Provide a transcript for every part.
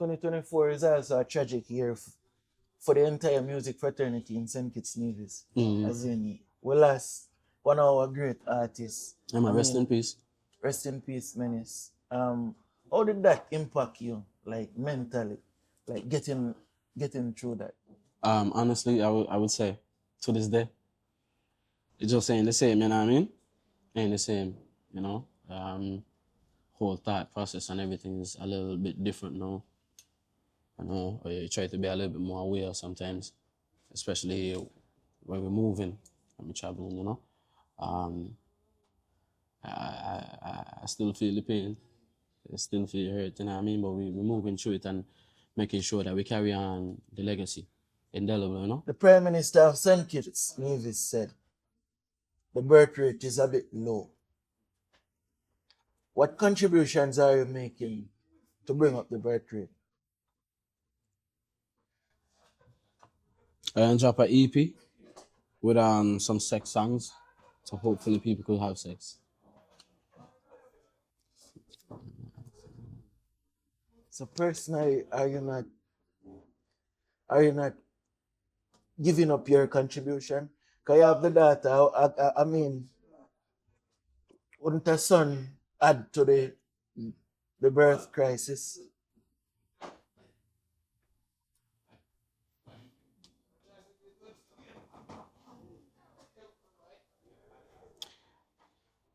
2024 is also a tragic year for the entire music fraternity in St. Kitts Nevis. As in, we lost one of our great artists. Rest in peace. Rest in peace, Menace. How did that impact you, like mentally, like getting through that? Honestly, I would say to this day, it's just saying the same, you know what I mean? Ain't the same, you know? Whole thought process and everything is a little bit different now. You know, you try to be a little bit more aware sometimes, especially when we're moving and we're traveling, you know? I still feel the pain. I still feel hurt, you know what I mean? But we're moving through it and making sure that we carry on the legacy. Indelible, you know? The Prime Minister of St. Kitts Nevis said the birth rate is a bit low. What contributions are you making to bring up the birth rate? I drop an EP with some sex songs, so hopefully people could have sex. So personally, are you not giving up your contribution? Because you have the daughter. I mean, wouldn't a son add to the birth crisis?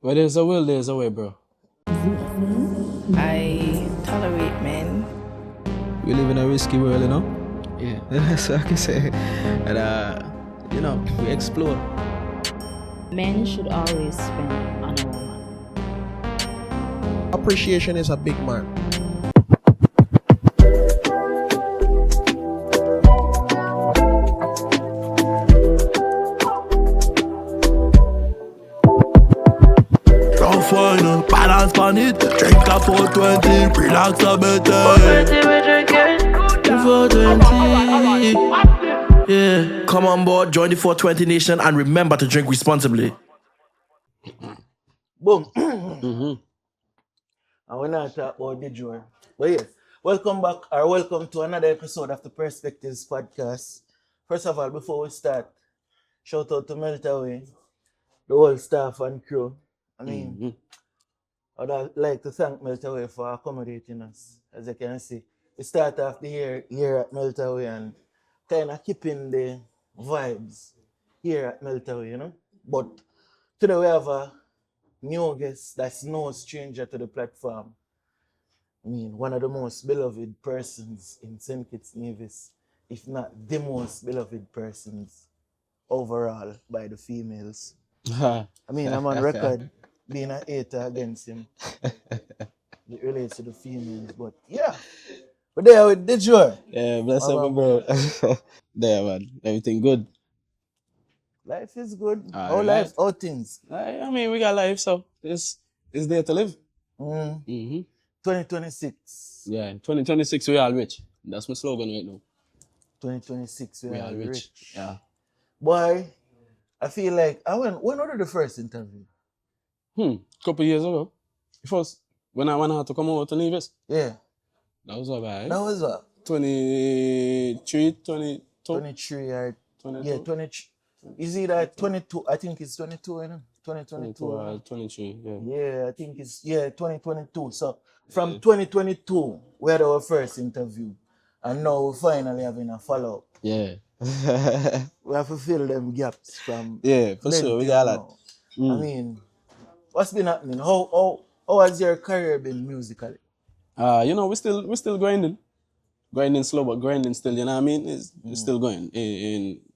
Where there's a will, there's a way, bro. I tolerate men. We live in a risky world, you know? Yeah. That's what I can say. And, you know, we explore. Men should always spend on a woman. Appreciation is a big man. Final balance on it. Drink a 420, relax a bit. 420 we drinking. 420. Yeah. Come on board, join the 420 Nation, and remember to drink responsibly. Boom. And we're not talking about Dejour. But yes, welcome back or welcome to another episode of the Perspectives podcast. First of all, before we start, shout out to Meltaway, the whole staff and crew. I mean, I'd like to thank Meltaway for accommodating us. As you can see, we start off the year at Meltaway and kind of keeping the vibes here at Meltaway, you know. But today we have a new guest that's no stranger to the platform. I mean, one of the most beloved persons in St. Kitts Nevis, if not the most beloved persons overall by the females. I mean, I'm on record being a hater against him. It relates to the females, but yeah. But there with Dejour. Yeah, bless up, bro. There, man. Everything good. Life is good. All How life, how things. I mean, we got life, so it's there to live. 2026. Yeah, 2026, we all rich. That's my slogan right now. 2026, we are rich. Yeah. Boy, I feel like, when was the first interview? Couple years ago. First, when I had to come over to Nevis. Yeah. That was about That was what? 23, 22. 23 or 22. yeah, 23. Is it at 22? I think it's 22, you know? 2022. 23, yeah. Yeah, I think it's 2022. So from 2022, we had our first interview. And now we're finally having a follow-up. Yeah. We have to fill them gaps from Yeah, for sure. We got a lot. I mean, what's been happening? How has your career been musically? You know, we're still grinding. Grinding slow, but grinding still, you know what I mean? It's still going.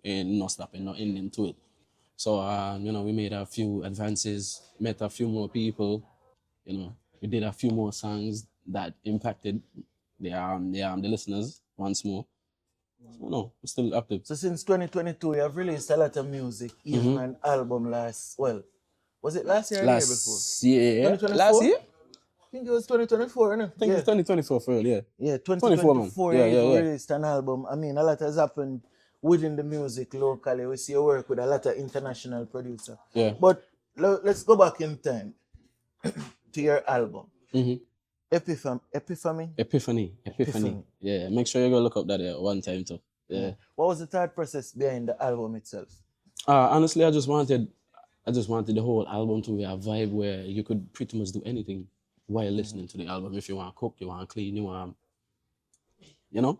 In no stopping, no ending to it. So, you know, we made a few advances, met a few more people, you know, we did a few more songs that impacted the listeners once more. So, you know, we're still active. So since 2022, you have released a lot of music, even an album was it last year or the year before? Last year? I think it was 2024, isn't it? I think it's 2024 for real, yeah. Yeah, 2024, you yeah. released an album. I mean, a lot has happened within the music locally. We see you work with a lot of international producers. Yeah. But let's go back in time to your album. Epiphany? Epiphany. Yeah, make sure you go look up that one time too. Yeah. What was the thought process behind the album itself? Honestly, I just wanted the whole album to be a vibe where you could pretty much do anything while listening to the album. If you want to cook, you want to clean, you want, you know,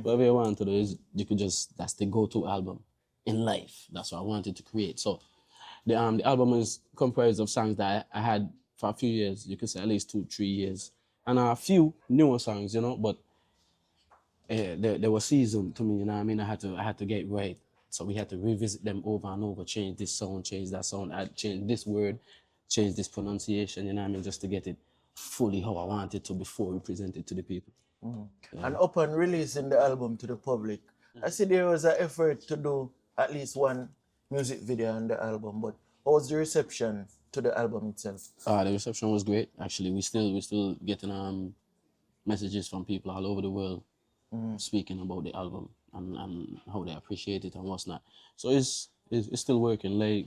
whatever you want to do is you could just, that's the go-to album in life. That's what I wanted to create. So the album is comprised of songs that I had for a few years. You could say at least 2-3 years, and a few newer songs, you know, but they were seasoned to me, you know what I mean? I had to get right. So we had to revisit them over and over, change this sound, change that sound, add, change this word, change this pronunciation, you know what I mean? Just to get it fully how I wanted to before we present it to the people. And upon releasing the album to the public, I see there was an effort to do at least one music video on the album, but what was the reception to the album itself? The reception was great. Actually, we still getting messages from people all over the world speaking about the album and how they appreciate it and what's not. So it's still working. Like,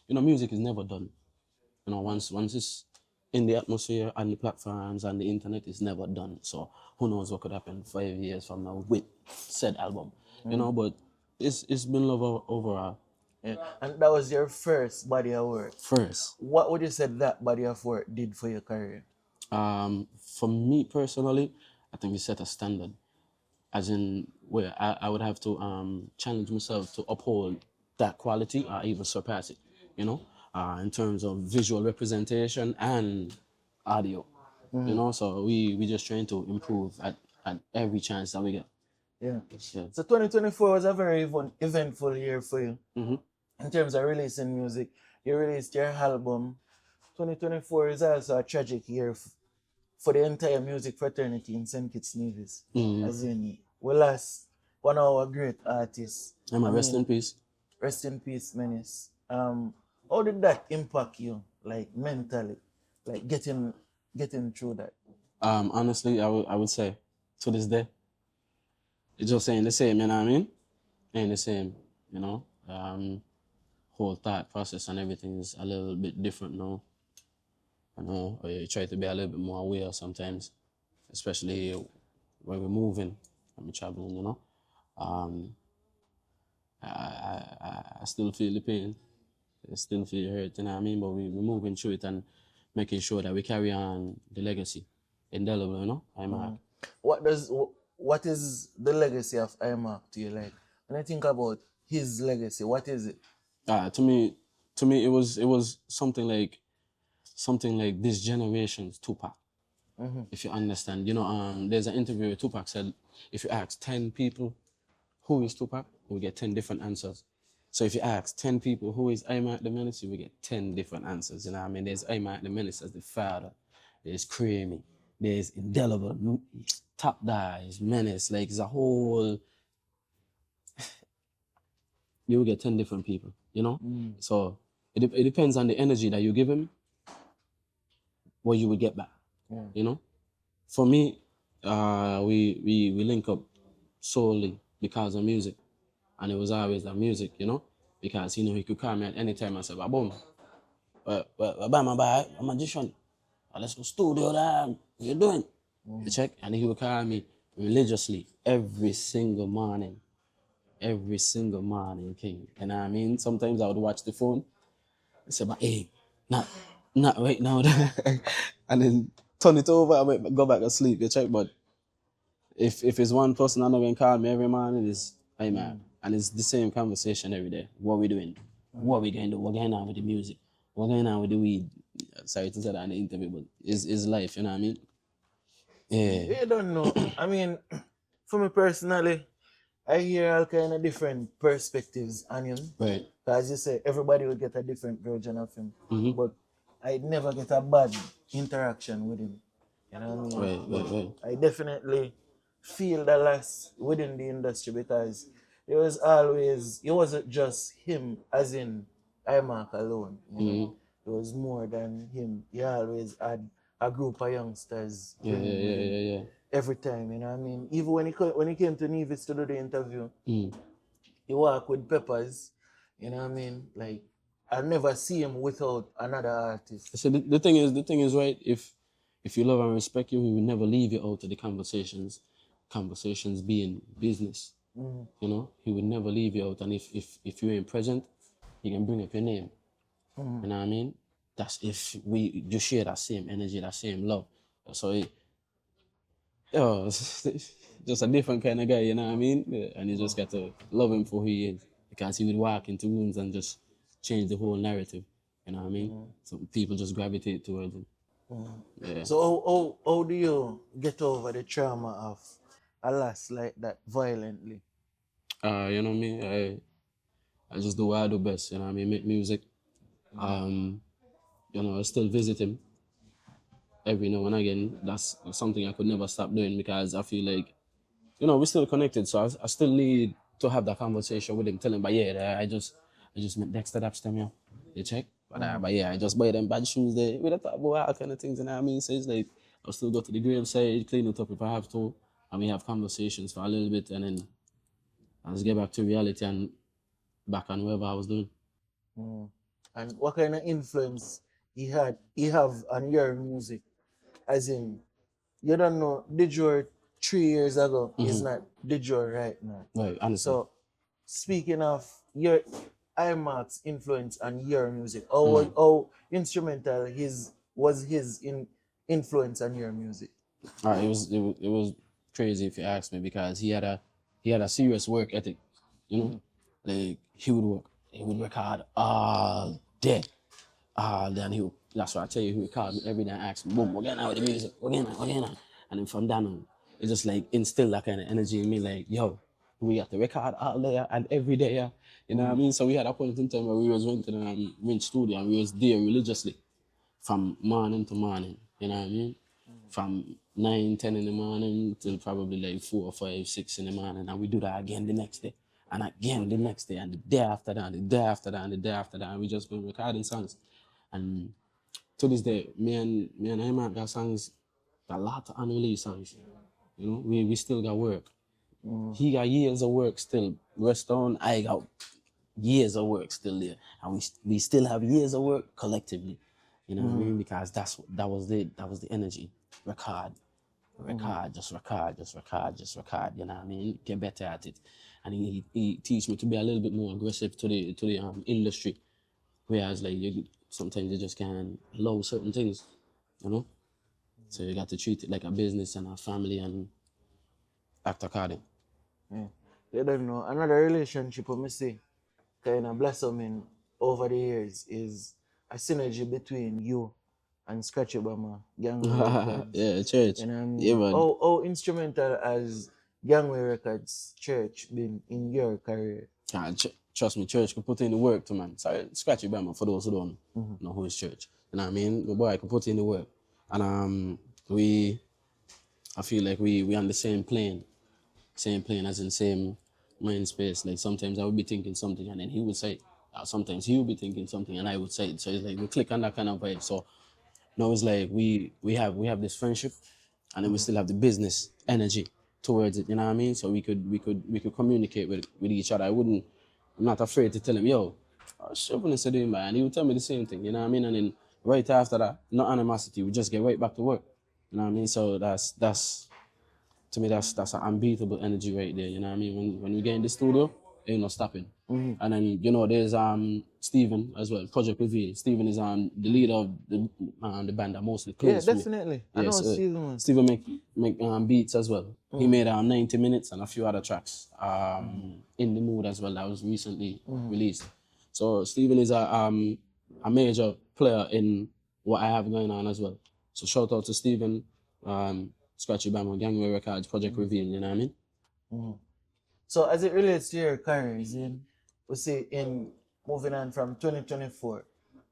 you know, music is never done. You know, once it's in the atmosphere and the platforms and the internet, it's never done. So who knows what could happen 5 years from now with said album, you know, but it's been love overall. Yeah. And that was your first body of work. First. What would you say that body of work did for your career? For me personally, I think it set a standard. As in where I would have to challenge myself to uphold that quality or even surpass it, you know, in terms of visual representation and audio, you know, so we just trying to improve at every chance that we get. Yeah. So 2024 was a very eventful year for you. In terms of releasing music. You released your album. 2024 is also a tragic year for the entire music fraternity in St. Kitts Nevis. As in, we lost one of our great artists. Rest in peace. Rest in peace, Menace. How did that impact you, like mentally, like getting through that? Honestly, I would say to this day, it's just ain't the same, you know what I mean? Ain't the same, you know? Whole thought process and everything is a little bit different now. I know you try to be a little bit more aware sometimes, especially when we're moving and we're traveling, you know. I still feel the pain. I still feel hurt, you know what I mean? But we're moving through it and making sure that we carry on the legacy. Indelible, you know, Imark. What is the legacy of Imark to you? Like, when I think about his legacy, what is it? To me, it was something like this generation's Tupac. If you understand, you know, there's an interview where Tupac said, if you ask 10 people who is Tupac, we get 10 different answers. So if you ask 10 people who is Imark the Menace, we get 10 different answers. You know what I mean? There's Imark the Menace as the father. There's Creamy. There's Indelible. Top Dies, Menace. Like, it's a whole... You will get 10 different people, you know? So it depends on the energy that you give him, what you would get back, you know? For me, we link up solely because of music. And it was always that music, you know? Because, you know, he could call me at any time and say, boom, I'm a magician. Let's go studio there. What you doing? You check? And he would call me religiously every single morning, King. And I mean, sometimes I would watch the phone and say, but hey, not right now. And then turn it over, I might go back to sleep, you check? But if it's one person I'm not going to call me every morning, it's, hey man, and it's the same conversation every day. What we doing? What we going to do? What going on with the music? What going on with the weed? Sorry to say that in the interview, but it's life, you know what I mean? Yeah. You don't know. I mean, for me personally, I hear all kind of different perspectives on him. Right. As you say, everybody will get a different version of him. Mm-hmm. But I never get a bad interaction with him. You know what I mean? Right. I definitely feel the loss within the industry because it wasn't just him as in Imark alone. You know? It was more than him. He always had a group of youngsters. Yeah. Every time, you know what I mean? Even when he came to Nevis to do the interview, he worked with Peppers, you know what I mean? Like, I never see him without another artist. So the thing is, right, if if you love and respect you, he will never leave you out of the conversations. Conversations being business. You know, he would never leave you out. And if you ain't present, he can bring up your name. You know what I mean? That's if we just share that same energy, that same love. So it's just a different kind of guy, you know what I mean? Yeah, and you just got to love him for who he is, because he would walk into rooms and just change the whole narrative, you know what I mean? So people just gravitate towards him. Yeah. So how do you get over the trauma of a loss like that violently? You know me, I just do what I do best, you know what I mean? Make music. You know, I still visit him every now and again. That's something I could never stop doing, because I feel like, you know, we're still connected. So I still need to have that conversation with him, tell him, but yeah, I just met Dexter them, yeah. You check? But yeah, I just buy them bad shoes there. We don't talk about all kind of things, you know what I mean? So it's like, I'll still go to the graveside, clean it up if I have to, and we have conversations for a little bit, and then I'll just get back to reality and back on whatever I was doing. And what kind of influence he have on your music? As in, you don't know, Dejour 3 years ago is not Dejour right now. Right, honestly. So, speaking of your Imark's influence on your music, how instrumental was his influence on your music? It was crazy if you ask me, because he had a serious work ethic, you know? Like he would work hard all day. And that's why I tell you, he would call me every day and ask me, boom, we're getting out with the music, we're getting out. And then from then on, it just like instilled that kind of energy in me, like, yo, we got to record all day and every day, yeah. You know what I mean? So we had a point in time where we was renting Rent Studio, and we was there religiously from morning to morning, you know what I mean? From 9, 10 in the morning till probably like 4, 5, 6 in the morning, and we do that again the next day, and again the next day, and the day after that, and the day after that, and the day after that, and we just been recording songs. And to this day, me and Imark got songs, a lot of unreleased songs. You know, we still got work. He got years of work still. Redstone, I got years of work still there, and we still have years of work collectively. You know what I mean? Because that was the energy. Record, just record. You know what I mean? Get better at it, and he teach me to be a little bit more aggressive to the industry, whereas like sometimes you just can't allow certain things, you know. So you got to treat it like a business and a family and act according. Yeah. You don't know. Another relationship I see kind of blossoming over the years is a synergy between you and Scratchy Bama, Gangway Records. Yeah, church. You know what I mean? Yeah, man. How instrumental has Gangway Records church been in your career? Trust me, church could put in the work too, man. Sorry, Scratchy Bama, for those who don't know who is church. You know what I mean? My boy could put in the work. And I feel like we on the same plane as in same mind space. Like sometimes I would be thinking something and then he would say it. Sometimes he would be thinking something and I would say it. So it's like we click on that kind of vibe. So now it's like we have this friendship, and then we still have the business energy towards it. You know what I mean? So we could communicate with each other. I'm not afraid to tell him, yo, what is doing, man? And he would tell me the same thing. You know what I mean? And then right after that, no animosity. We just get right back to work. You know what I mean? So that's to me that's an unbeatable energy right there. You know what I mean? When we get in the studio, ain't no stopping. And then there's Steven as well, Project Reveal. Steven is the leader of the band that mostly plays. Yeah, definitely. I know Steven. Steven make beats as well. He made 90 minutes and a few other tracks. In the Mood as well, that was recently released. So Steven is a major player in what I have going on as well. So shout out to Steven, Scratchy Bama, Gangway Records, Project Reveal, you know what I mean? So as it relates to your career, we say in moving on from 2024,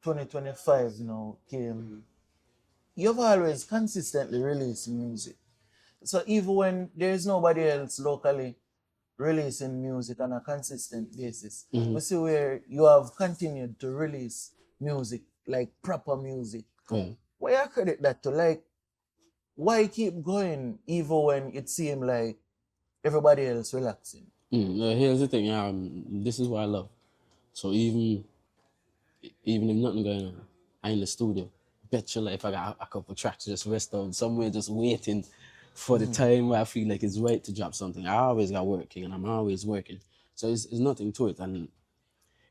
2025 now came, you've always consistently released music. So even when there's nobody else locally releasing music on a consistent basis, we see where you have continued to release music, like proper music. Why I credit that to? Like, why keep going even when it seems like everybody else relaxing? Here's the thing, this is what I love. So even if nothing going on, I'm in the studio bet your life I got a couple tracks just rest on somewhere, just waiting for the time where I feel like it's right to drop something. I always got working, and I'm always working, so it's nothing to it. And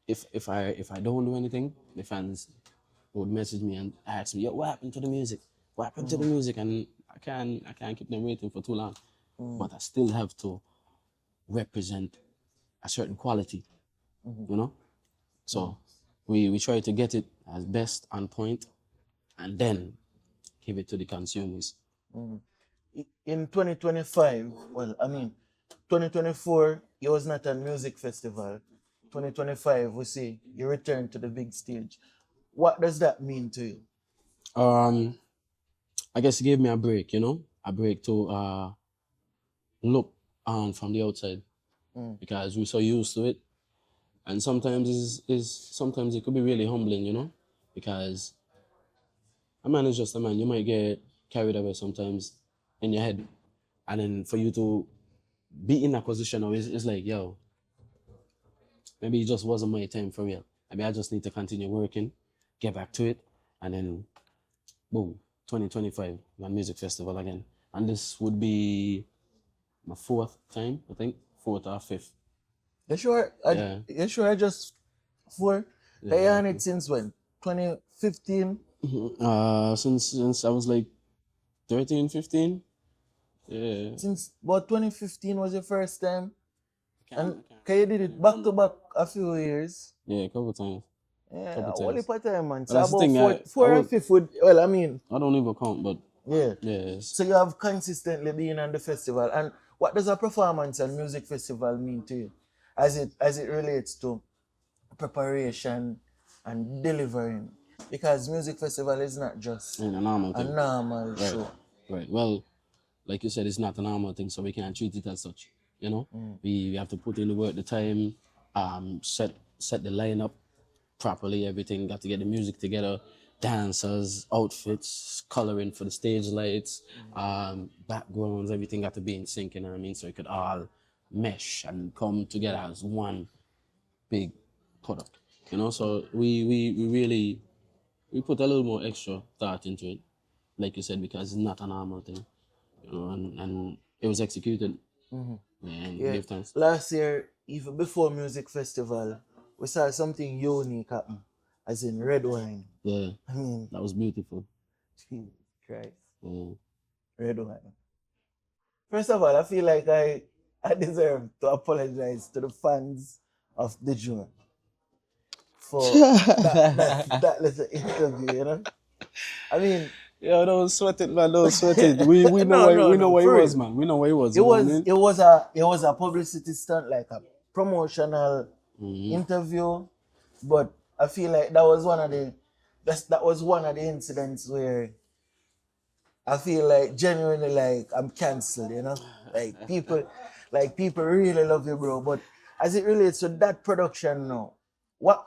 if I don't do anything, the fans would message me and ask me, "Yo, what happened to the music? What happened to the music?" And I can't keep them waiting for too long. But I still have to represent a certain quality, you know. So we try to get it as best on point, and then give it to the consumers. In 2025, well, I mean, 2024, it was not a music festival. 2025, we see you return to the big stage. What does that mean to you? I guess it gave me a break, you know, a break to look on from the outside because we're so used to it, and sometimes sometimes it could be really humbling, you know, because a man is just a man. You might get carried away sometimes in your head, and then for you to be in that position now, it's like, yo, maybe it just wasn't my time for real. Maybe I just need to continue working, get back to it, and then boom, 2025, one music festival again. And this would be my fourth time, I think, fourth or fifth. You sure? Yeah. You sure I just for you on it since when? 2015? Since I was like 13, 15. Yeah. Since about 2015 was your first time? And you did it back to back a few years. Yeah, a couple times. Yeah, Couple only times. part time, man. So But that's the about thing, four I and fifth would, well, I mean, I don't even count, but yeah. yes. So you have consistently been on the festival. And what does a performance and music festival mean to you? As it relates to preparation and delivering? Because music festival is not just And a normal a thing. normal Right. show. Right. Well, like you said, it's not a normal thing, so we can't treat it as such. You know, we have to put in the work, the time, set the lineup properly. Everything got to get the music together, dancers, outfits, coloring for the stage lights, backgrounds. Everything got to be in sync. You know what I mean? So it could all mesh and come together as one big product. You know, so we really we put a little more extra thought into it, like you said, because it's not a normal thing. You know, and it was executed. And Yeah. give thanks. Last year, even before music festival, we saw something unique happen, as in red wine. Yeah, I mean, that was beautiful. Jesus Christ, Yeah. red wine. First of all, I feel like I deserve to apologize to the fans of Dejour for that little interview, you know? I mean, Yeah, don't sweat it, man. Don't sweat it. We know No, we know where he for was, real. man. We know where he was. it you know what I was mean? it was a publicity stunt, like a promotional interview, but I feel like that was one of the incidents where I feel like genuinely like I'm cancelled, you know? Like people really love you, bro. But as it relates to that production now, what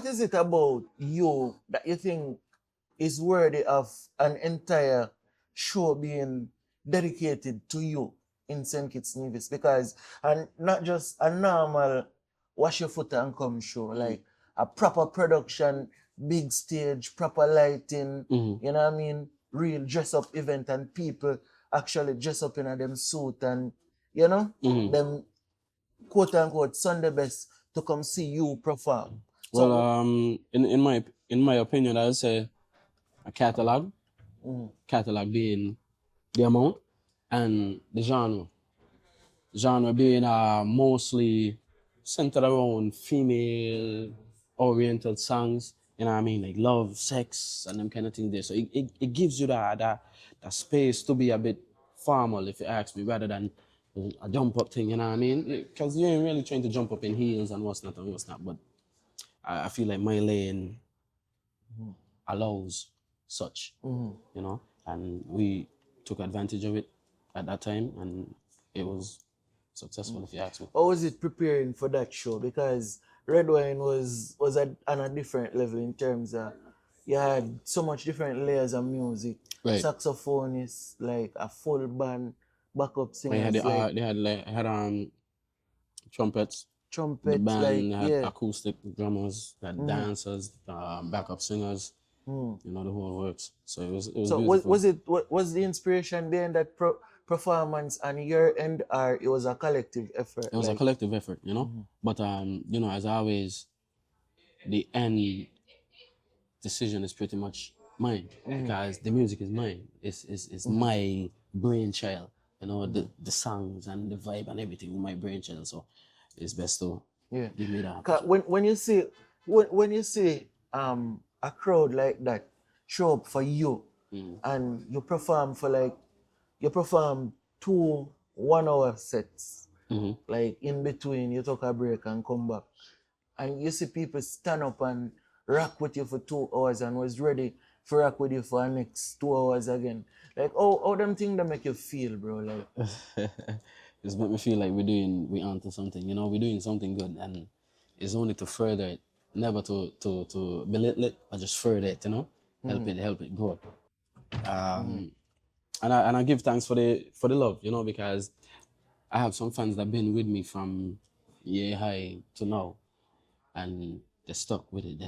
is it about you that you think is worthy of an entire show being dedicated to you in St. Kitts Nevis? Because, and not just a normal wash your foot and come show, like a proper production, big stage, proper lighting, you know what I mean? Real dress up event, and people actually dress up in a them suit and, you know, them quote unquote Sunday best to come see you perform. So, Well, in my opinion, I would say a catalog. Catalog being the amount and the genre. Genre being mostly centered around female oriented songs, you know what I mean, like love, sex, and them kind of thing there. So it gives you that space to be a bit formal, if you ask me, rather than a jump up thing, you know what I mean? Because you ain't really trying to jump up in heels and what's not and what's not, but I feel like my lane allows such, you know, and we took advantage of it at that time, and it was successful, if you ask me. how was it preparing for that show? Because Red Wine was on a different level in terms of you had so much different layers of music. Right. Saxophonists, like a full band, backup They singers, had like trumpets. trumpets, The band like had yeah. acoustic drummers, had dancers, backup singers, You know, the whole works. So it was So beautiful. was the inspiration behind that performance on your end, or it was a collective effort? It was a Like, collective effort, you know. But you know, as always, the end decision is pretty much mine because the music is mine. It's my brainchild. You know, the songs and the vibe and everything with my brainchild. So it's best to yeah. give me that 'Cause opportunity. when you see a crowd like that show up for you, and you perform for like you perform 2 1 hour sets, like in between you took a break and come back, and you see people stand up and rock with you for 2 hours and was ready to rock with you for the next 2 hours again. Like, how them things that make you feel, bro? Like, It's make me feel like we onto something, you know, we're doing something good, and it's only to further it, never to belittle it, or just further it, you know, help it grow. And I give thanks for the love, you know, because I have some fans that been with me from year high to now, and they stuck with it.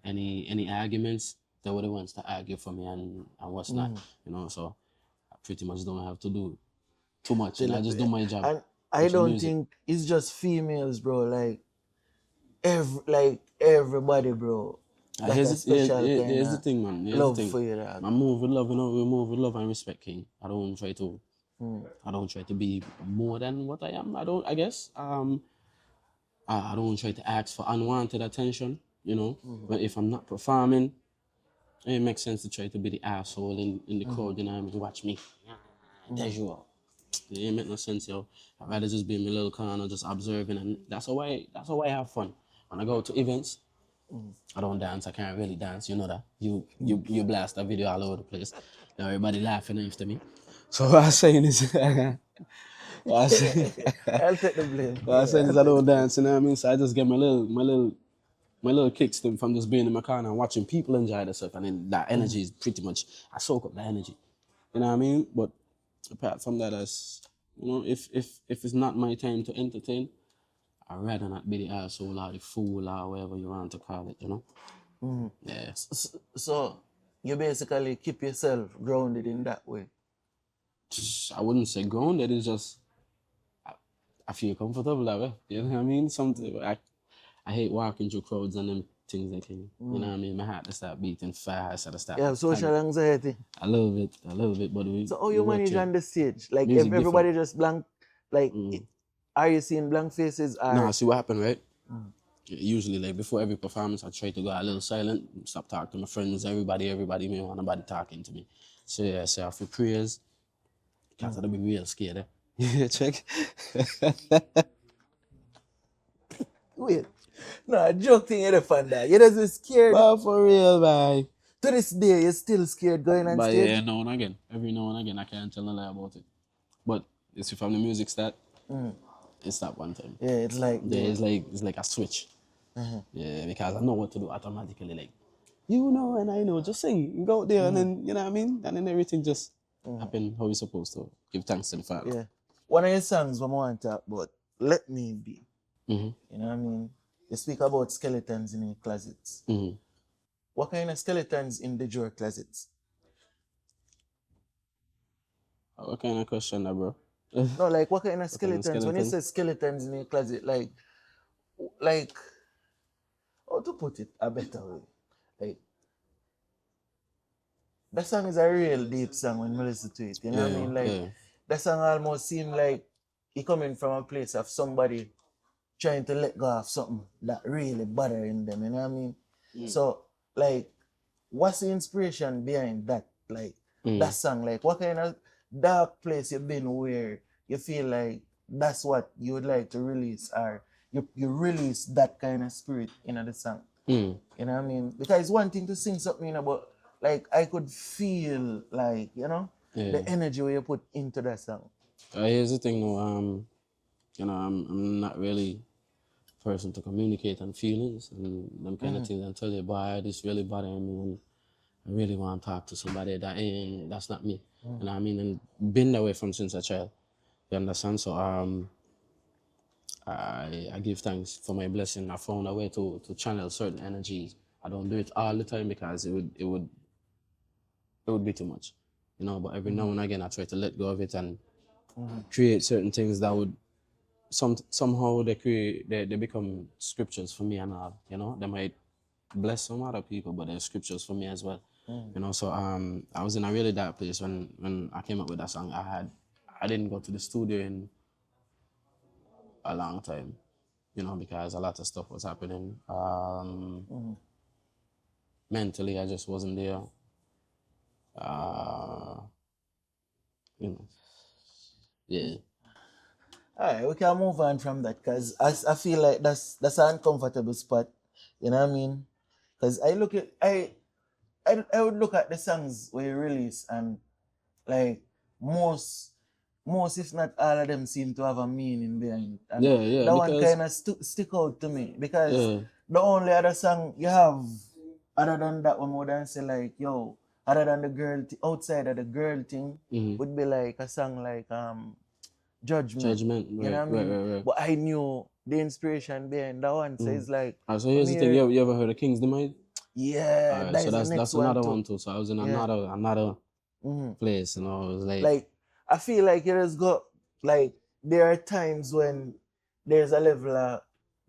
Any arguments, they were the ones to argue for me and what's not, you know. So I pretty much don't have to do too much, and I just do my job. and I Which is don't music. think it's just females, bro. Like everybody, bro. Got a special kind Here's the of thing, man. Here's love the thing. for you, dog. I move with love, you know. We move with love and respect, King. I don't try to be more than what I am. I guess. I don't try to ask for unwanted attention, you know. But if I'm not performing, it makes sense to try to be the asshole in the crowd, you know. I mean, watch me. Dejour. It ain't make no sense, yo. I'd rather just be in my little corner, just observing, and that's how I have fun. When I go to events, I don't dance. I can't really dance. You know that. You blast a video all over the place. Everybody laughing after me. So what I'm saying is, what I'm saying, I'll take the blame. what I'm saying is I don't dance. You know what I mean? So I just get my little kickstand from just being in my corner and watching people enjoy themselves, and then that energy is pretty much I soak up that energy. You know what I mean? But apart from that, as you know, if it's not my time to entertain, I'd rather not be the asshole or the fool or whatever you want to call it, you know? Yeah. So you basically keep yourself grounded in that way. I wouldn't say grounded, it's just I feel comfortable that way. You know what I mean? Something I hate walking through crowds and them things like you know what I mean? My heart to start beating fast, I start You have social anxiety. a little bit, but So how you manage on the stage? Like Music if everybody just blank, like are you seeing blank faces? Or No, see what happened, right? Usually, like before every performance, I try to go a little silent, stop talking to my friends, everybody, me want nobody talking to me. So yeah, say a few prayers. Cause I'll be real scared. Eh? Yeah, check. wait, no, a joke thing you find that. You just scared. But for real, bye. To this day, you're still scared going on But stage. yeah, now and again, every now and again, I can't tell a lie about it. But it's from the music start, it's that one time. Yeah, it's like Yeah, it's like a switch. Yeah, because I know what to do automatically. Like, you know, and I know, just sing, go out there, and then you know what I mean, and then everything just happen how it's supposed to. Give thanks to the Father. yeah. One of your songs I want to talk about, Let Me Be. Mhm. You know what I mean? You speak about skeletons in your closets. Mhm. What kind of skeletons in the Dejour closets? What kind of question, that, bro? No, like what kind of kind of skeletons? When you say skeletons in your closet, like how to put it a better way? Like that song is a real deep song when you listen to it. You know what I mean? Like that song almost seems like it coming from a place of somebody trying to let go of something that really bothering them. You know what I mean? So like, what's the inspiration behind that? Like that song? Like what kind of dark place you've been where you feel like that's what you would like to release, or you release that kind of spirit in the song? You know what I mean? Because it's one thing to sing something about, like I could feel like, you know, the energy where you put into that song. Here's the thing, though. You know, I'm not really a person to communicate on feelings and them kind of things and tell you, boy, this really bothering me and I really want to talk to somebody that's not me. You know what I mean? And been that way from since a child. You understand? So I give thanks for my blessing. I found a way to channel certain energies I don't do it all the time because it would be too much, you know. But every now and again, I try to let go of it and create certain things that would somehow they become scriptures for me and all, you know. They might bless some other people, but they're scriptures for me as well, you know. So I was in a really dark place when I came up with that song. I didn't go to the studio in a long time, you know, because a lot of stuff was happening. Mentally, I just wasn't there. You know, yeah. Alright, we can move on from that because I feel like that's an uncomfortable spot. You know what I mean? Because I would look at the songs we release and like most if not all of them seem to have a meaning behind it. And Yeah, that one because kind of stick out to me because yeah, the only other song you have other than that one would I say like yo other than the girl outside of the girl thing would be like a song like Judgment. You know what I mean? right. But I knew the inspiration behind that one. So it's like So here's the thing. You ever heard of King's Demise? yeah, Alright, that so is the that's next one another too. one too. So I was in Yeah. another place, you know. It was Like I feel like it has got like there are times when there's a level of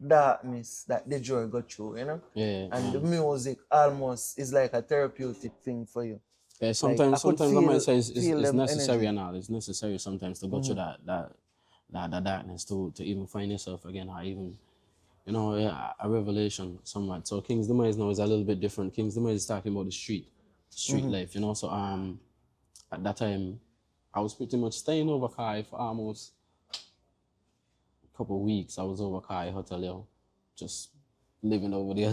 darkness that Dejour go through, you know? yeah, And the music almost is like a therapeutic thing for you. yeah. I Sometimes could I might say feel it's them necessary energy. and all. It's necessary sometimes to go through that darkness to even find yourself again, or even, you know, yeah, a revelation somewhat. So King's Demise now is a little bit different. King's Demise is talking about the street life, you know. So at that time, I was pretty much staying over Kai for almost a couple of weeks. I was over Kai Hotel, yo, just living over there.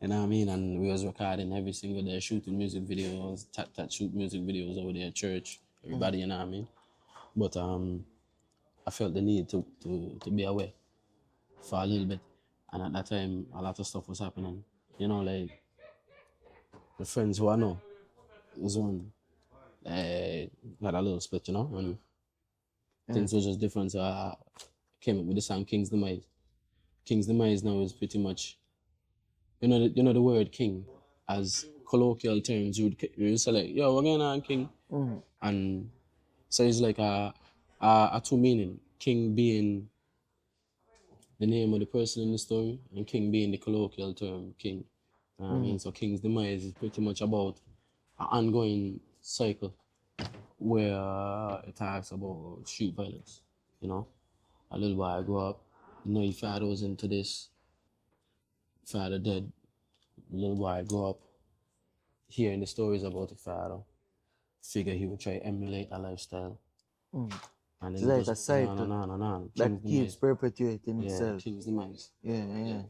You know what I mean? And we was recording every single day, shooting music videos, shoot music videos over there at church, everybody, you know what I mean? But I felt the need to be away for a little bit. And at that time, a lot of stuff was happening. You know, like the friends who I know was one got a little split, you know, and things were just different. So I came up with the song King's Demise. King's Demise now is pretty much, you know the word king as colloquial terms. You would say like, yo, we're going on king, and so it's like a two meaning. King being the name of the person in the story, and king being the colloquial term king. I mean, so King's Demise is pretty much about an ongoing cycle where it talks about street violence. You know, a little boy grew up, you know, your father was into this, father dead. Little boy grew up hearing the stories about the father, figure he would try to emulate a lifestyle. And It's then like a just cycle no. that keeps perpetuating Yeah, itself. King's Demise. Yeah.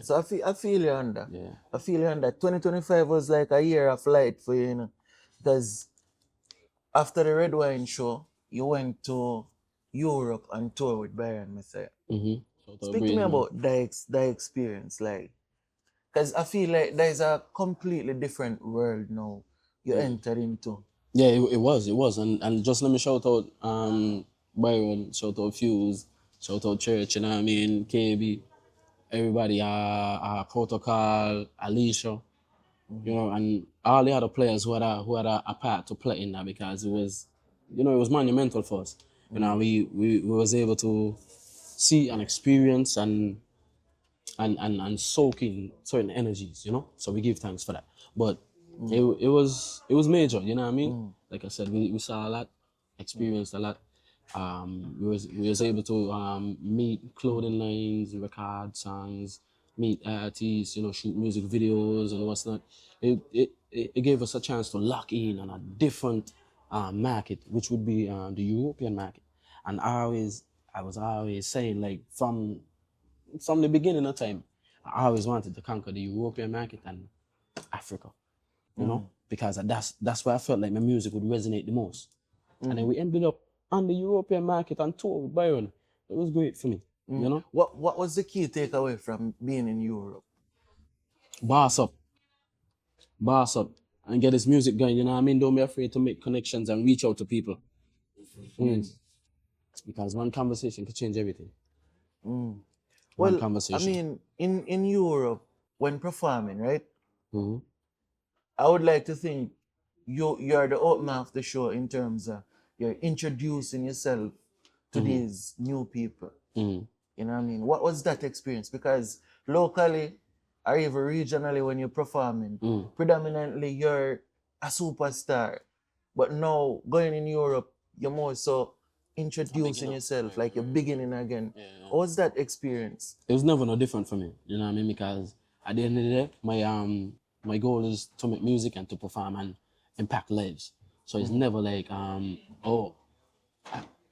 So I feel you on that. Yeah. I feel you on that. 2025 was like a year of light for you, you know. Because after the Red Wine show, you went to Europe and toured with Byron Messia. Speak to me about that experience, like, because I feel like there's a completely different world now you entered into. Yeah, it was. And just let me shout out Byron, shout out Fuse, shout out Church, you know what I mean, KB, everybody, Protocol, Alicia, you know, and all the other players who had a part to play in that, because it was, you know, it was monumental for us. You know, we was able to see and experience and soak in certain energies, you know. So we give thanks for that. But it was major, you know what I mean? Like I said, we saw a lot, experienced a lot. We was able to meet clothing lines, record songs, meet artists, you know, shoot music videos and what's not. It gave us a chance to lock in on a different market, which would be the European market. And I was always saying, like, from the beginning of time, I always wanted to conquer the European market and Africa, you know, because that's where I felt like my music would resonate the most. And then we ended up on the European market and tour with Byron. It was great for me, you know. What was the key takeaway from being in Europe? Boss up, and get this music going, you know what I mean? Don't be afraid to make connections and reach out to people. Because one conversation could change everything. One Well, I conversation. mean, in Europe, when performing, right? Mm-hmm. I would like to think you're the opener of the show in terms of you're introducing yourself to these new people. Mm-hmm. You know what I mean? What was that experience? Because locally or even regionally when you're performing, predominantly you're a superstar. But now going in Europe, you're more so introducing yourself, like you're beginning again. What was that experience? It was never no different for me, you know what I mean? Because at the end of the day, my goal is to make music and to perform and impact lives. So it's never like oh,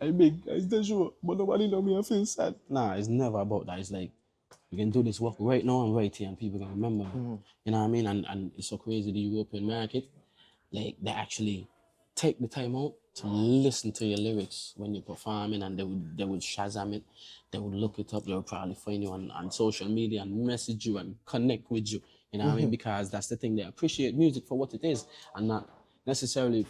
I big, it's Dejour, but nobody know me, I feel sad. Nah, it's never about that. It's like we can do this work right now and right here, and people can remember me. You know what I mean? And it's so crazy the European market, like they actually take the time out to listen to your lyrics when you're performing, and they would Shazam it, they would look it up, they would probably find you on social media and message you and connect with you. You know what I mean? Because that's the thing, they appreciate music for what it is and not necessarily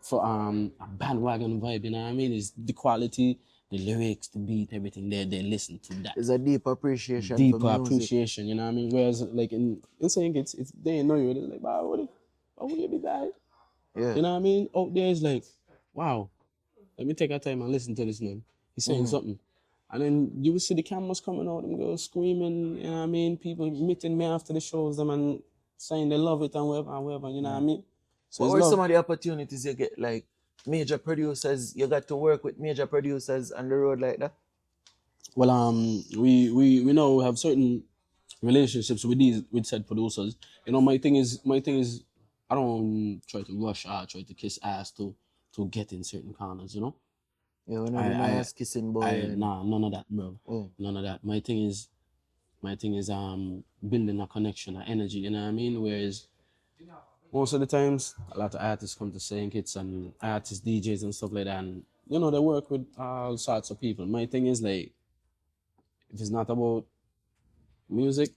for a bandwagon vibe, you know what I mean? It's the quality, the lyrics, the beat, everything there, they listen to that. There's a deep appreciation for Deeper music. appreciation, you know what I mean? Whereas like in saying it's they ain't know you, they're like, wow, what would you be that? Yeah. You know what I mean? Out there is like, wow, let me take our time and listen to this man. He's saying something. And then you will see the cameras coming out, them girls screaming, you know what I mean? People meeting me after the shows, them and saying they love it and whatever, you know what I mean? So What it's were love. some of the opportunities you get, like major producers? You got to work with major producers on the road like that? Well, we know we have certain relationships with said producers. You know, my thing is I don't try to rush out, try to kiss ass to get in certain corners, you know? Yeah, we're not nice kissing boy. Nah, none of that, bro. None of that. My thing is building a connection, an energy, you know what I mean? Whereas most of the times a lot of artists come to St. Kitts and artists, DJs and stuff like that, and you know, they work with all sorts of people. My thing is like, if it's not about music,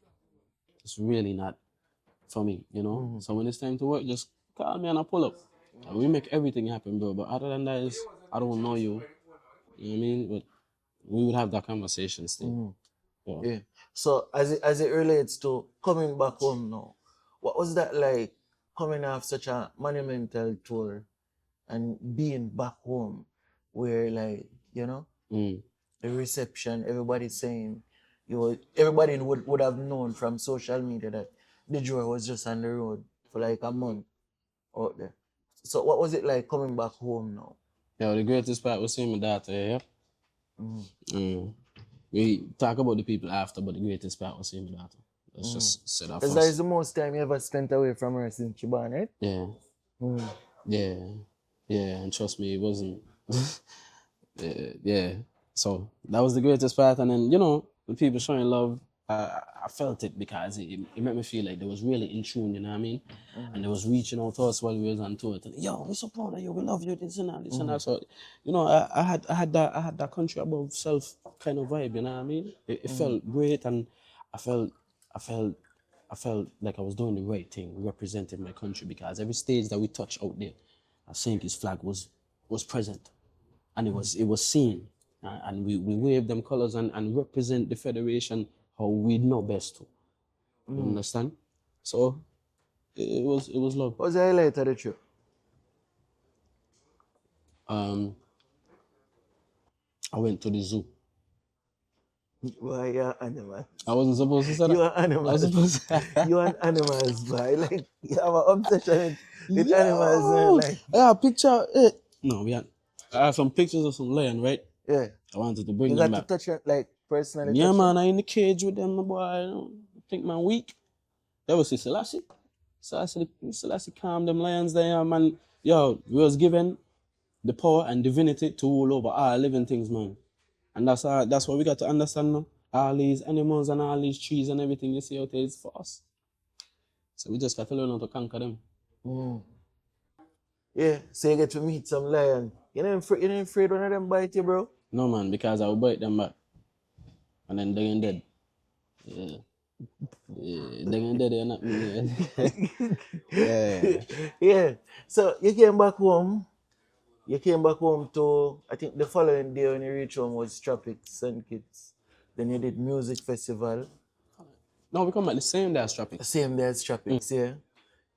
it's really not for me, you know? So when it's time to work, just call me and I pull up. And we make everything happen, bro. But other than that, I don't know you. You know what I mean? But we would have that conversation still. Yeah. So as it relates to coming back home now, what was that like coming off such a monumental tour and being back home where like, you know, the reception, everybody saying everybody would have known from social media that Dejour was just on the road for like a month out there. So what was it like coming back home now? Yeah, the greatest part was seeing my daughter, yeah. We talk about the people after, but the greatest part was seeing my daughter. Let's just set that Because first. that is the most time you ever spent away from her since she born, right? Yeah. Yeah, and trust me, it wasn't. Yeah. So that was the greatest part, and then you know the people showing love. I felt it because it made me feel like they was really in tune, you know what I mean? And they was reaching out to us while we was on tour. Yo, we're so proud of you. We love you. This and that. This and that. So, you know, I had that country above self kind of vibe. You know what I mean? It felt great, and I felt like I was doing the right thing, representing my country, because every stage that we touched out there, I think his flag was present, and it was seen, and we wave them colors and represent the federation how we know best to. You understand? So it was love. What was the highlight of the trip? I went to the zoo. Boy, you're animal. I wasn't supposed to say that. You are animals. I was supposed to. You are animals, boy. Like you have an obsession with Yo! animals. Man. Like I got a picture. No, I have some pictures of some lion, right? yeah, I wanted to bring you them got back. to touch it, like personally. Yeah, touch man, I in the cage with them, my boy. I think man weak. That was Selassie. Selassie calmed them lions there, man. Yo, we was given the power and divinity to rule over all living things, man. And that's what we got to understand now. All these animals and all these trees and everything you see out there is for us. So we just got to learn how to conquer them. Yeah, so you get to meet some lion. You ain't afraid one of them bite you, bro? No, man, because I will bite them back. And then they're dead. Yeah. They're dead, they're not me. Yeah. Yeah. So you came back home. You came back home to, I think the following day when you reached home was Tropics and Kids. Then you did music festival. No, we come at the same day as Tropics. Same day as Tropics, yeah.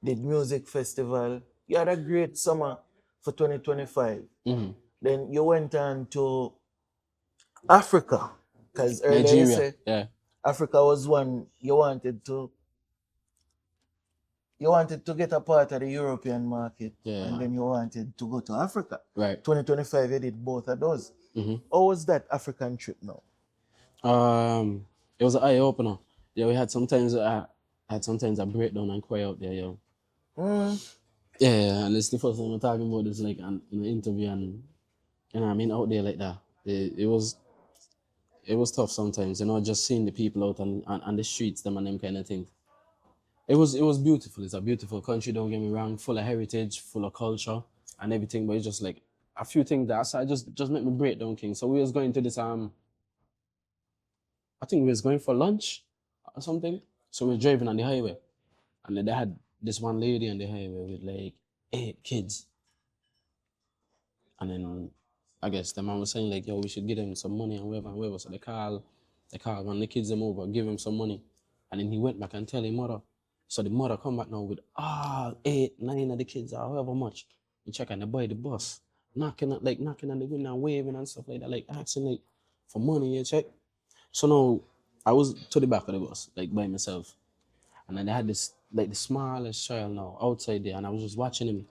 Did music festival. You had a great summer for 2025. Mm-hmm. Then you went on to Africa. Because earlier you Nigeria, said yeah. Africa was one you wanted to get a part of the European market, Yeah. and then you wanted to go to Africa. Right. 2025 you did both of those. Mm-hmm. How was that African trip now? It was an eye opener. Yeah, we had sometimes a breakdown and cry out there, yo. Yeah, and it's the first time we're talking about this like in an interview, and you know what I mean, out there like that. It was tough sometimes, you know, just seeing the people out on the streets, them and them kind of things. It was beautiful. It's a beautiful country, don't get me wrong, full of heritage, full of culture and everything, but it's just like a few things that I just make me break down, King. So we was going to this I think we was going for lunch or something. So we were driving on the highway, and then they had this one lady on the highway with like 8 kids. And then I guess the man was saying like, yo, we should give them some money and whatever. So they call one of the kids them over, give him some money. And then he went back and tell his mother. So the mother come back now with 8, 9 of the kids or however much. You check on the boy, the bus, knocking on the window and waving and stuff like that, like asking like for money, you check. So now I was to the back of the bus, like by myself. And then they had this like the smallest child now outside there, and I was just watching him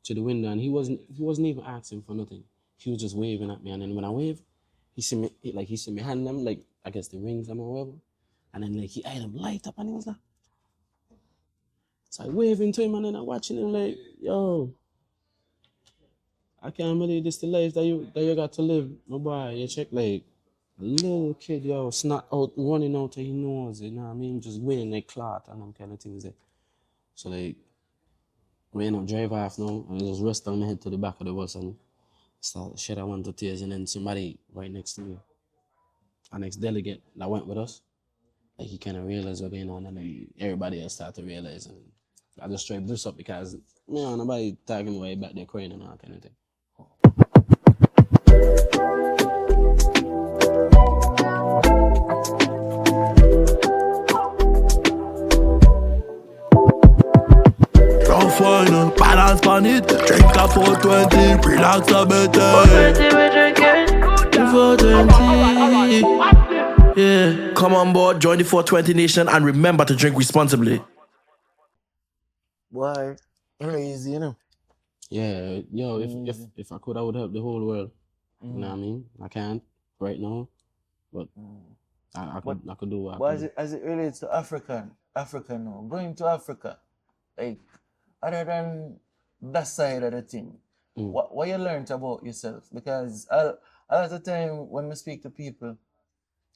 to the window, and he wasn't even asking for nothing. He was just waving at me, and then when I wave, he see me hand them like I guess the rings them or whatever, and then like he eyed them light up, and he was like, so I waving to him, and then I'm watching him like, yo, I can't believe this the life that you got to live, my boy. You check like a little kid, yo, snot out running out of his nose, you know what I mean, just wearing like cloth and them kind of things there. So like we end up drive off now, and I just rest on my head to the back of the bus and start shed I want to tears, and then somebody right next to me, our next delegate that went with us, like he kind of realized what's going on, and then everybody else started to realize, and I just straight this up because nobody talking way back there crying and all kind of thing. Rough wine, balance on it. Drink a 420, relax a bit. 420 we're drinking. 420. Yeah. Come on board, join the 420 Nation, and remember to drink responsibly. Boy, easy, you know. Yeah, yo, if I could, I would help the whole world. You know what I mean? I can't right now, but I could do what I But could. as it relates to Africa now, going to Africa, like, other than that side of the thing, what you learned about yourself? Because a lot of the time when we speak to people,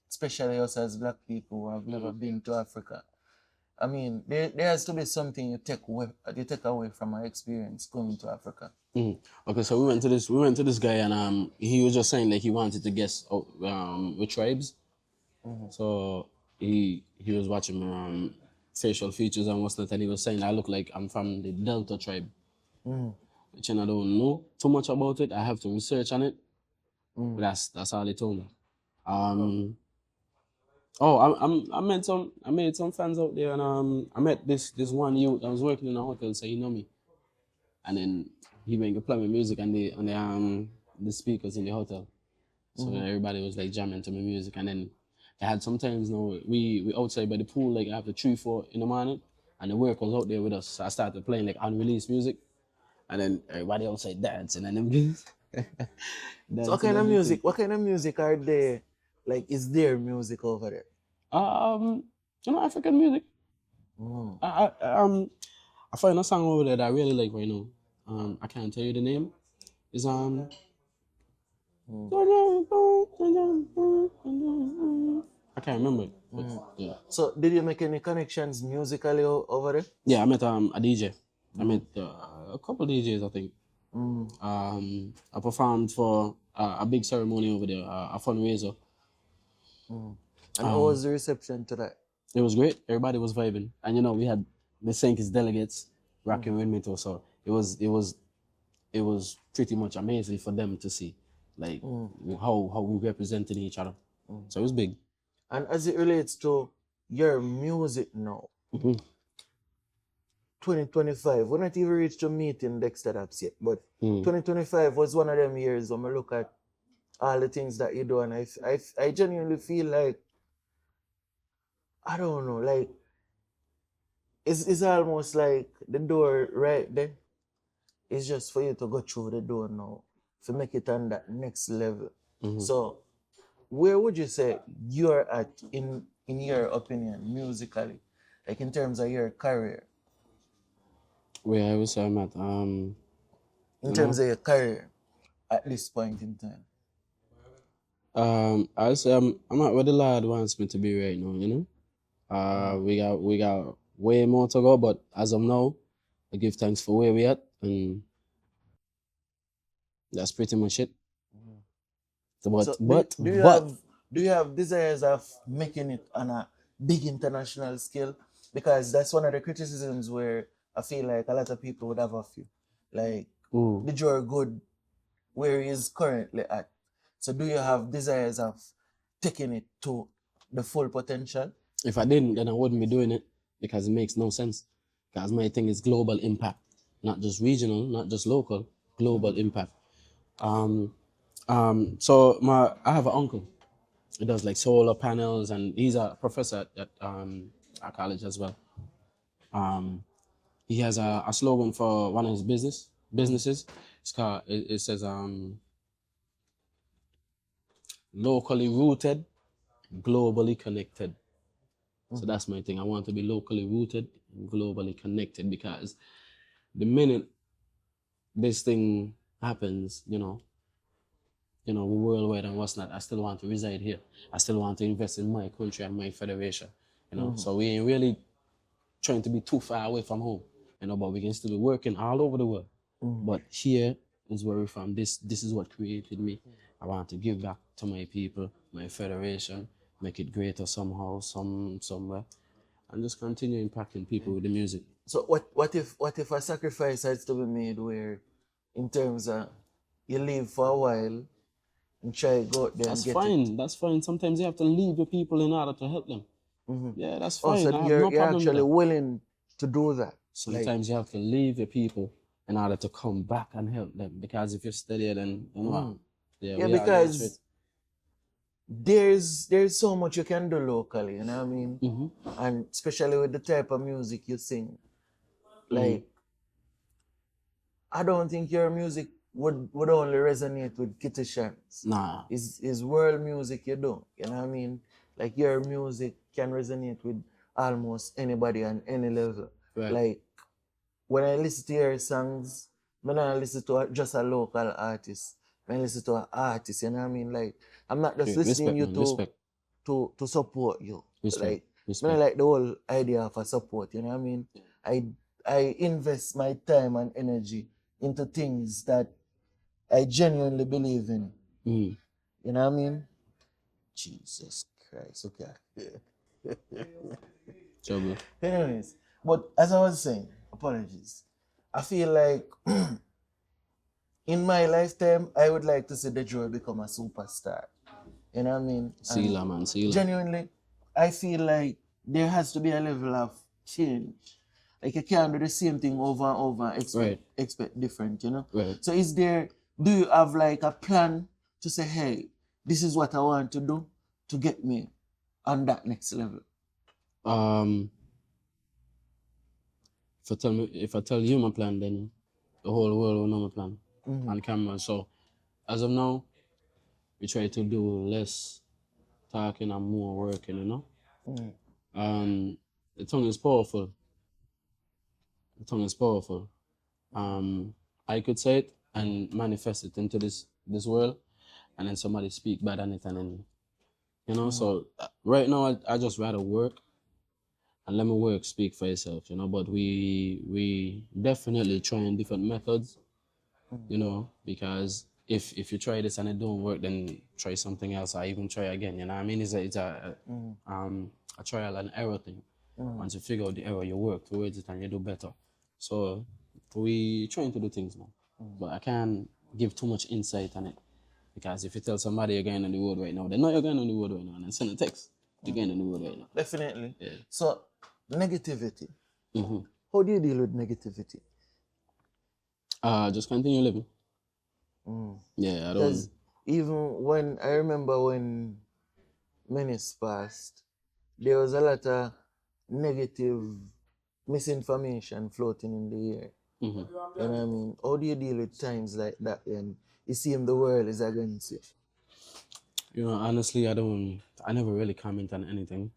especially us as black people who have never been to Africa, I mean, there has to be something you take away from our experience going to Africa. Okay, so we went to this guy, and he was just saying like he wanted to guess with tribes. So he was watching facial features and whatnot, and he was saying I look like I'm from the Delta tribe, which I don't know too much about it. I have to research on it. But that's all he told me. I made some fans out there, and I met this one youth that was working in a hotel, so he know me. And then he went to play my music on the speakers in the hotel. So everybody was like jamming to my music, and then they had sometimes we outside by the pool like after 3-4 in the morning, and the work was out there with us. So I started playing like unreleased music, and then everybody outside dancing and them. So what kind of music? What kind of music are they? Like, is there music over there? African music. I find a song over there that I really like right now. I can't tell you the name. It's I can't remember it. But, yeah. So did you make any connections musically over there? Yeah, I met a DJ. I met a couple DJs, I think. I performed for a big ceremony over there, a fundraiser. And how was the reception to that? It was great. Everybody was vibing, and we had the Sankey's delegates rocking with me too. So it was pretty much amazing for them to see, like how we represented each other. So it was big. And as it relates to your music now, Mhm. 2025, we're not even reached to meeting Dexter Daps yet, but Mm. 2025 was one of them years when I look at all the things that you do, and I genuinely feel like, I don't know, like, it's almost like the door right there. It's just for you to go through the door now, to make it on that next level. Mhm. So, where would you say you're at in your opinion, musically, like in terms of your career, Where I would say I'm at, in you terms know, of your career at this point in time? I would say I'm at where the Lord wants me to be right now, you know. We got way more to go, but as of now, I give thanks for where we at, and that's pretty much it. But So, but do you but have desires of making it on a big international scale? Because that's one of the criticisms where I feel like a lot of people would have of you. Like, ooh, Dejour good where he is currently at. So, do you have desires of taking it to the full potential? if I didn't, then I wouldn't be doing it because it makes no sense. Because my thing is global impact, not just regional, not just local, global impact. So I have an uncle. He does like solar panels, and he's a professor at our college as well. He has a slogan for one of his businesses. It says locally rooted, globally connected. So that's my thing. I want to be locally rooted and globally connected, because the minute this thing happens, worldwide and what's not, I still want to reside here. I still want to invest in my country and my federation. So we ain't really trying to be too far away from home. But we can still be working all over the world. But here is where we're from. This is what created me. I want to give back to my people, my federation, make it greater somehow, somewhere, and just continue impacting people with the music. So, what if a sacrifice has to be made where, in terms of you live for a while and try to go out there That's and get fine. it? That's fine. Sometimes you have to leave your people in order to help them. Yeah, that's Oh, fine. so I have no you're problem with actually that. willing to do that? Sometimes you have to leave your people in order to come back and help them. Because if you're steady, then Yeah, we are going through because there's so much you can do locally, you know what I mean? And especially with the type of music you sing. Like, I don't think your music would only resonate with Kitishans. Nah. It's world music you do, you know what I mean? Like, your music can resonate with almost anybody on any level. Right. Like, when I listen to your songs, I don't listen to just a local artist. I listen to an artist, you know what I mean? Like, I'm not just listening Respect, you man. to Respect. to support you. Respect. Like, I Respect. don't like the whole idea of a support, you know what I mean? I invest my time and energy into things that I genuinely believe in. You know what I mean? Jesus Christ, okay. Trouble. Anyways, but as I was saying, apologies. I feel like in my lifetime, I would like to see Dejour become a superstar. You know what I mean? Sealer, man. Sealer. Genuinely, I feel like there has to be a level of change. Like, you can't do the same thing over and over and expect different, you know? Right. So do you have like a plan to say, hey, this is what I want to do to get me on that next level? If I tell you my plan, then the whole world will know my plan on camera. So as of now, we try to do less talking and more working, you know? The tongue is powerful. The tongue is powerful. I could say it and manifest it into this world, and then somebody speak bad on it, and then, so right now I just rather work and let my work speak for itself, but we definitely trying different methods, because if you try this and it don't work, then try something else or even try again, you know what I mean? It's a trial and error thing. Once you figure out the error, you work towards it and you do better. So we trying to do things now, but I can't give too much insight on it, because if you tell somebody you're going on the road right now, they know you're going on the road right now, and send a text. to get in the road right now. Definitely. Yeah. So, negativity. Mm-hmm. How do you deal with negativity? Just continue living. Yeah, I Because don't. even when I remember when Menace passed, there was a lot of negative misinformation floating in the air. Mm-hmm. You know what I mean? How do you deal with times like that when you see the world is against you? You know, honestly, I never really comment on anything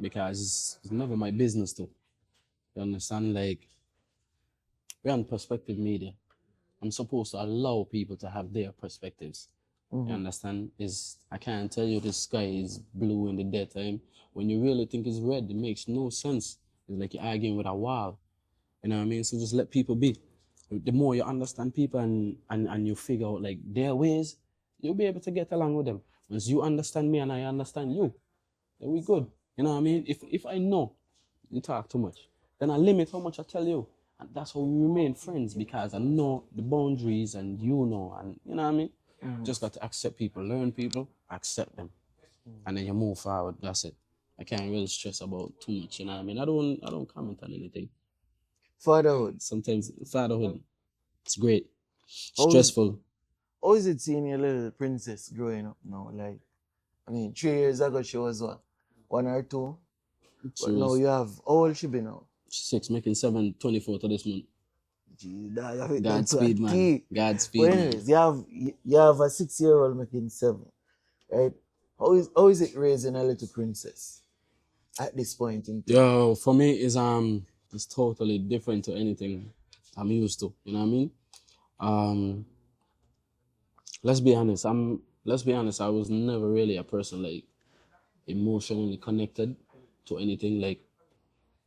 because it's never my business to. You understand? Like, we're on perspective media. I'm supposed to allow people to have their perspectives. You understand? I can't tell you the sky is blue in the daytime. When you really think it's red, it makes no sense. It's like you're arguing with a wall. You know what I mean? So just let people be. The more you understand people and you figure out like their ways, you'll be able to get along with them. Once you understand me and I understand you, then we good. You know what I mean? If I know you talk too much, then I limit how much I tell you. And that's how we remain friends because I know the boundaries and you know, and you know what I mean? Just got to accept people, learn people, accept them. And then you move forward. That's it. I can't really stress about too much, you know what I mean? I don't comment on anything. Fatherhood. Sometimes fatherhood, it's great. How is- Stressful. How is it seeing your little princess growing up now? Like, I mean, 3 years ago she was what? 1 or 2? She But now was you have, how old she be now? 6, making 7, 24 to this month. Gee, dog, you have it down to a Godspeed, man. T. Godspeed, But man. anyways, you have a 6-year-old making 7, right? How is it raising a little princess at this point in time? Yo, for me, it's totally different to anything I'm used to. You know what I mean? Let's be honest. I was never really a person like emotionally connected to anything. Like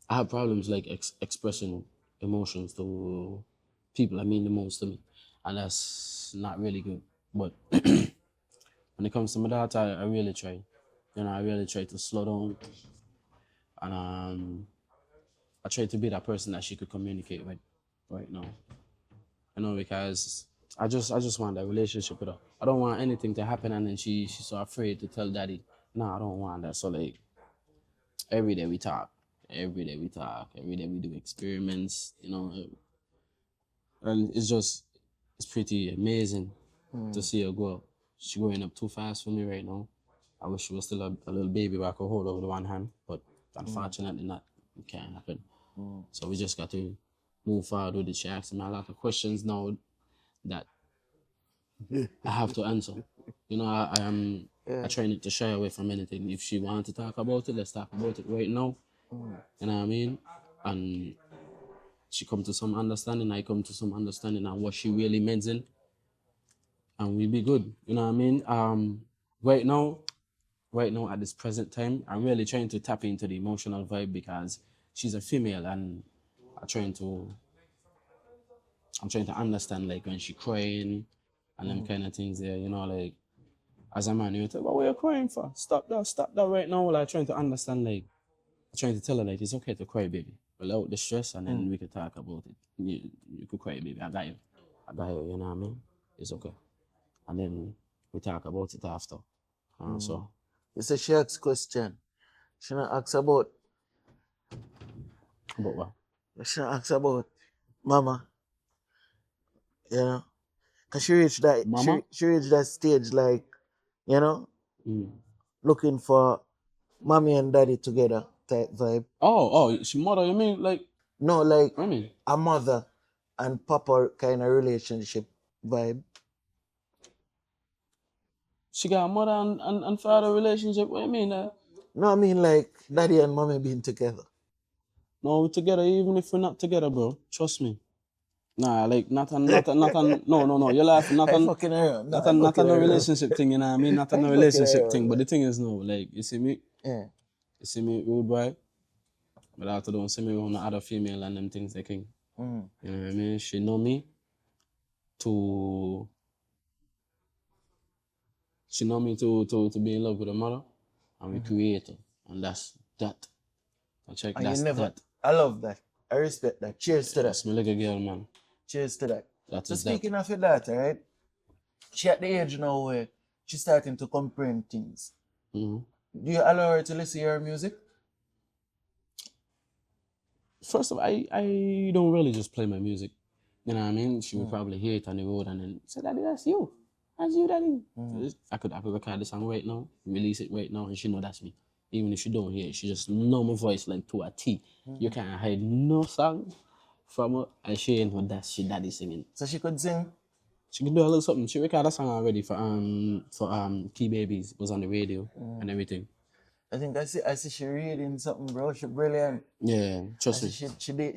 I have problems like expressing emotions to people that mean the most to me, and that's not really good. But when it comes to my daughter, I really try. You know, I really try to slow down, and I try to be that person that she could communicate with right now. You know, because I just want that relationship with her. I don't want anything to happen and then she's so afraid to tell daddy. No, I don't want that. So like every day we talk. Every day we talk. Every day we do experiments, you know. And it's pretty amazing to see her grow up. She's growing up too fast for me right now. I wish she was still a little baby where I could hold her with one hand, but unfortunately not. It can't happen. So we just got to move forward with it. She asks me a lot of questions now that I have to answer. You know, I try not to shy away from anything. If she wants to talk about it, let's talk about it right now. You know what I mean? And she come to some understanding, I come to some understanding on what she really means in. And we be good. You know what I mean? Right now at this present time, I'm really trying to tap into the emotional vibe because she's a female and I'm trying to understand like when she crying and them kind of things there, you know, like as a man, you tell, what are you crying for? Stop that right now. Like trying to understand, like trying to tell her like it's okay to cry, baby. Without the stress and then we could talk about it. You could cry, baby. I got you, you know what I mean? It's okay. And then we talk about it after. So You say she asks question. She not asks about what? she not asks about mama. You know? Cause she reached that Mama? she reached that stage like, you know, looking for mommy and daddy together type vibe. Oh, she mother, you mean like No, like I mean a mother and papa kind of relationship vibe. she got a mother and father relationship. What do you mean that? No, I mean like daddy and mommy being together. No, we're together even if we're not together, bro. Trust me. Nah, like not on no, you're laughing, not I on fucking around. not on fucking no around. relationship thing, you know what I mean? Not on no fucking relationship around, thing. But man. the thing is no, like you see me, Yeah. rude boy. But after don't see me with no other female and them things they king. Mm. You know what I mean? She know me to be in love with her mother and we create her. And that's that. I check And that's you never that. I love that. I respect that. Cheers to that. That's my little girl, man. Cheers to that. That So is speaking of your daughter, right? She at the age now where she's starting to comprehend things. Mm-hmm. Do you allow her to listen to your music? First of all, I don't really just play my music. You know what I mean? She would probably hear it on the road and then say, Daddy, that's you. That's you, Daddy. I could record the song right now, release it right now, and she know that's me. Even if she don't hear it, she just know my voice like to a T. You can't hide no song from her, and she ain't know that's she daddy singing. So she could sing? She can do a little something. She recorded a song already for Key Babies. It was on the radio and everything. I think I see she reading something, bro. She brilliant. Yeah, trust me.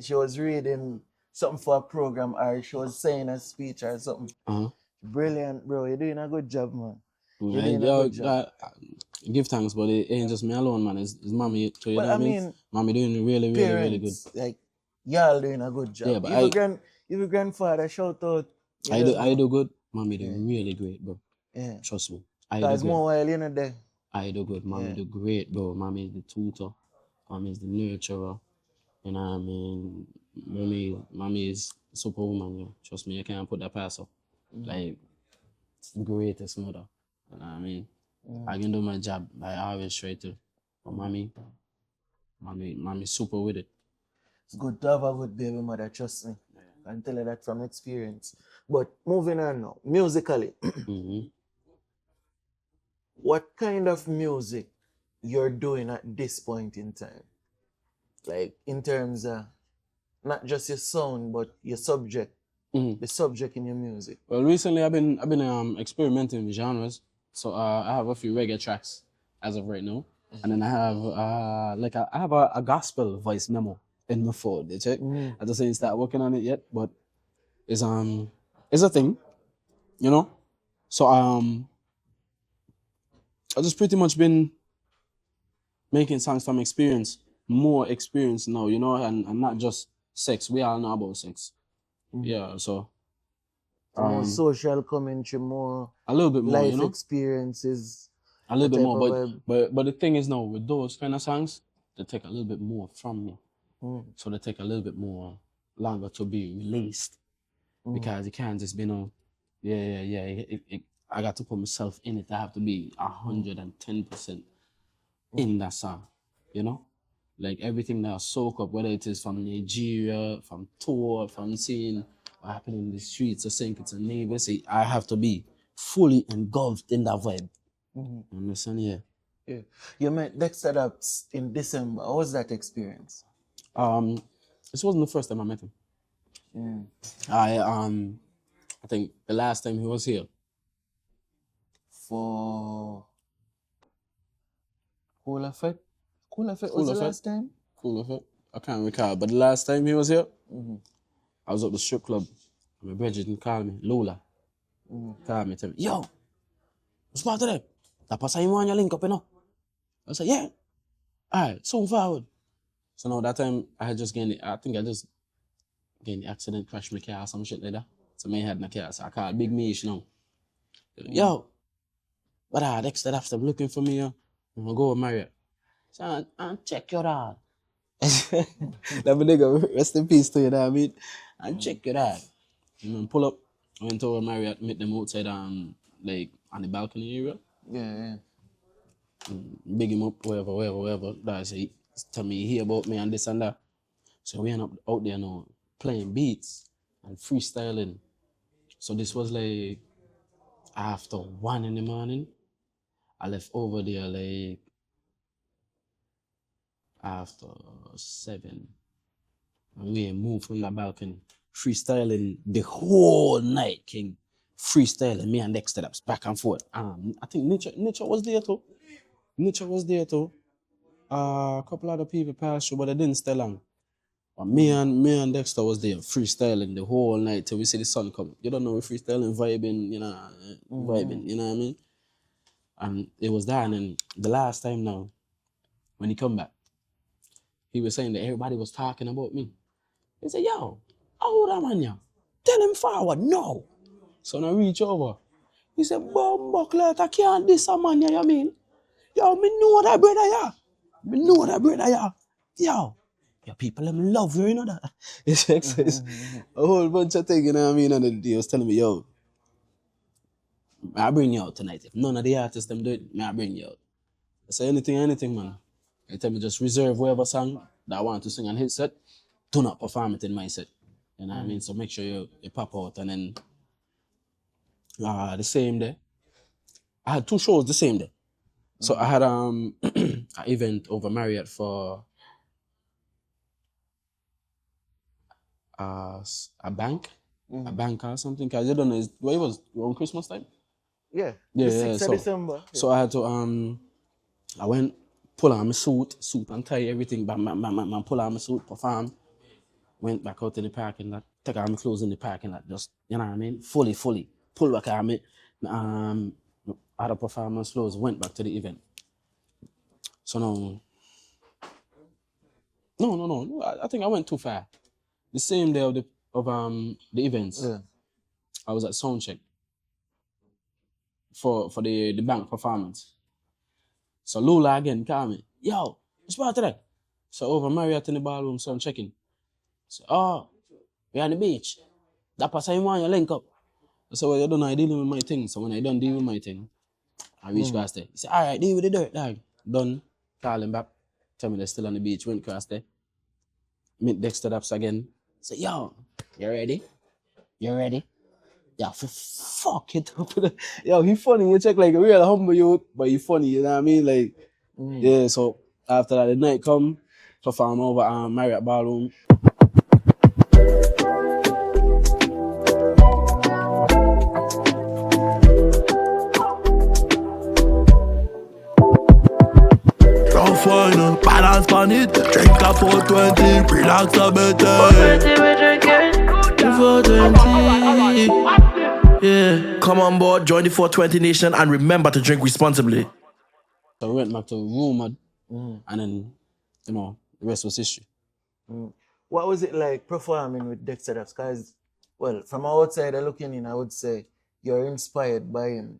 She was reading something for a program, or she was saying a speech or something. Brilliant, bro. You're doing a good job, man. You're doing a good job. Give thanks, but it ain't just me alone, man. It's mommy too. You know what I mean? Mommy doing really, Parents, really good. like y'all doing a good job. Yeah, but even grandfather, shout out. I do good. Mommy do really great, bro. Yeah. Trust me. Cause more while you know there. I do good. Mommy do great, bro. Mommy is the tutor. Mommy is the nurturer. You know what I mean? Mommy is superwoman, yo. Trust me, you can't put that past her. Like, it's the greatest mother. You know what I mean? I can do my job. I always try to. But mommy super with it. It's good to have a good baby mother, trust me. I can tell you that from experience. But moving on now, musically. What kind of music you're doing at this point in time? Like in terms of not just your sound, but your subject, the subject in your music. Well, recently I've been experimenting with genres. So I have a few reggae tracks as of right now, and then I have I have a gospel voice memo in my phone. You check? I just ain't start working on it yet, but it's a thing, you know. So I just pretty much been making songs from experience, more experience now, you know, and not just sex. We all know about sex. Yeah, so more social commentary, more a little bit more, life you know? experiences. A little bit more, but the thing is now with those kind of songs, they take a little bit more from me. So they take a little bit more longer to be released because it can't just be no, I got to put myself in it. I have to be 110% in that song, you know? Like everything that I soak up, whether it is from Nigeria, from tour, from seeing what happened in the streets, or saying it's a neighbor, say I have to be fully engulfed in that vibe. You understand? Yeah. You met Dexter in December. How was that experience? This wasn't the first time I met him. I think the last time he was here. For Cool Effect? Cool Effect was the last time? Cool Effect. I can't recall, but the last time he was here, I was at the strip club. My brother didn't call me, Lola. Call me, tell me, yo, what's part of them? That person you want your link up, you know? I said, yeah. All right, soon forward. So now that time, I just gained the accident, crashed my car, some shit like that. So I had my car, so I called Big Mish now. Yo, but Dexter after looking for me, I'm gonna go with Marriott. So and check your dad. That nigga, rest in peace to you, know what I mean? And check your dad. And then pull up, I went over Marriott, meet them outside like on the balcony area. Yeah. Big him up, whatever. That's it. Tell me hear about me and this and that. So we end up out there now playing beats and freestyling. So this was like after 1 in the morning. I left over there like after 7. And we moved from the balcony, freestyling the whole night, King. Freestyling, me and Dexter back and forth. I think Nature was there too. A couple other people passed through, but they didn't stay long. But me and Dexter was there, freestyling the whole night till we see the sun come. You don't know, we're freestyling, vibing, you know what I mean? And it was that, and then the last time now, when he come back, he was saying that everybody was talking about me. He said, yo, how that man ya? Tell him forward, no. So when I reach over, he said, Bumbuckler, I can't diss a man ya, you mean? Yo, me know that brother ya. Yo, your people them love you, you know that. It's a whole bunch of things, you know what I mean? And he was telling me, yo, I'll bring you out tonight. If none of the artists them do it, I'll bring you out. I say anything, man. They tell me just reserve whatever song that I want to sing on his set. Do not perform it in my set. You know what I mean? So make sure you pop out. And then the same day, I had 2 shows the same day. So I had an event over Marriott for a bank, a bank or something. Cause I don't know, it was around Christmas time. Yeah. Yeah, the yeah. 6th of December. So I had to I went pull on my suit and tie, everything. Bam, pull on my suit, perform. Went back out in the parking lot, take out my clothes in the parking lot, just, you know what I mean? Fully. Pull back on me. Other performance clothes, went back to the event. So no, I think I went too far. The same day of the events, I was at soundcheck for the bank performance. So Lula again called me, yo, what's about today? So over Marriott in the ballroom, so I'm checking. So, we're on the beach. That person you want you link up. So well, I don't know, I dealing with my thing. So when I done deal with my thing, I reach across there. He said, all right, deal with the dirt, dog. Done. Call him back. Tell me they're still on the beach. Went across there. Meet Dexter Daps again. Say, yo, you ready? You ready? Yeah, fuck it up. Yo, he funny. You check like a real humble youth, but he funny, you know what I mean? Like, yeah, so after that, the night come, perform over Marriott Ballroom. Rough wine, balance on it. Drink a 420, relax a bit. 420 we're drinking. 420. Yeah. Come on board, join the 420 Nation, and remember to drink responsibly. So we went back to room, and then, you know, the rest was history. What was it like performing with Dexter Daps? Because, well, from outside looking in, I would say you're inspired by him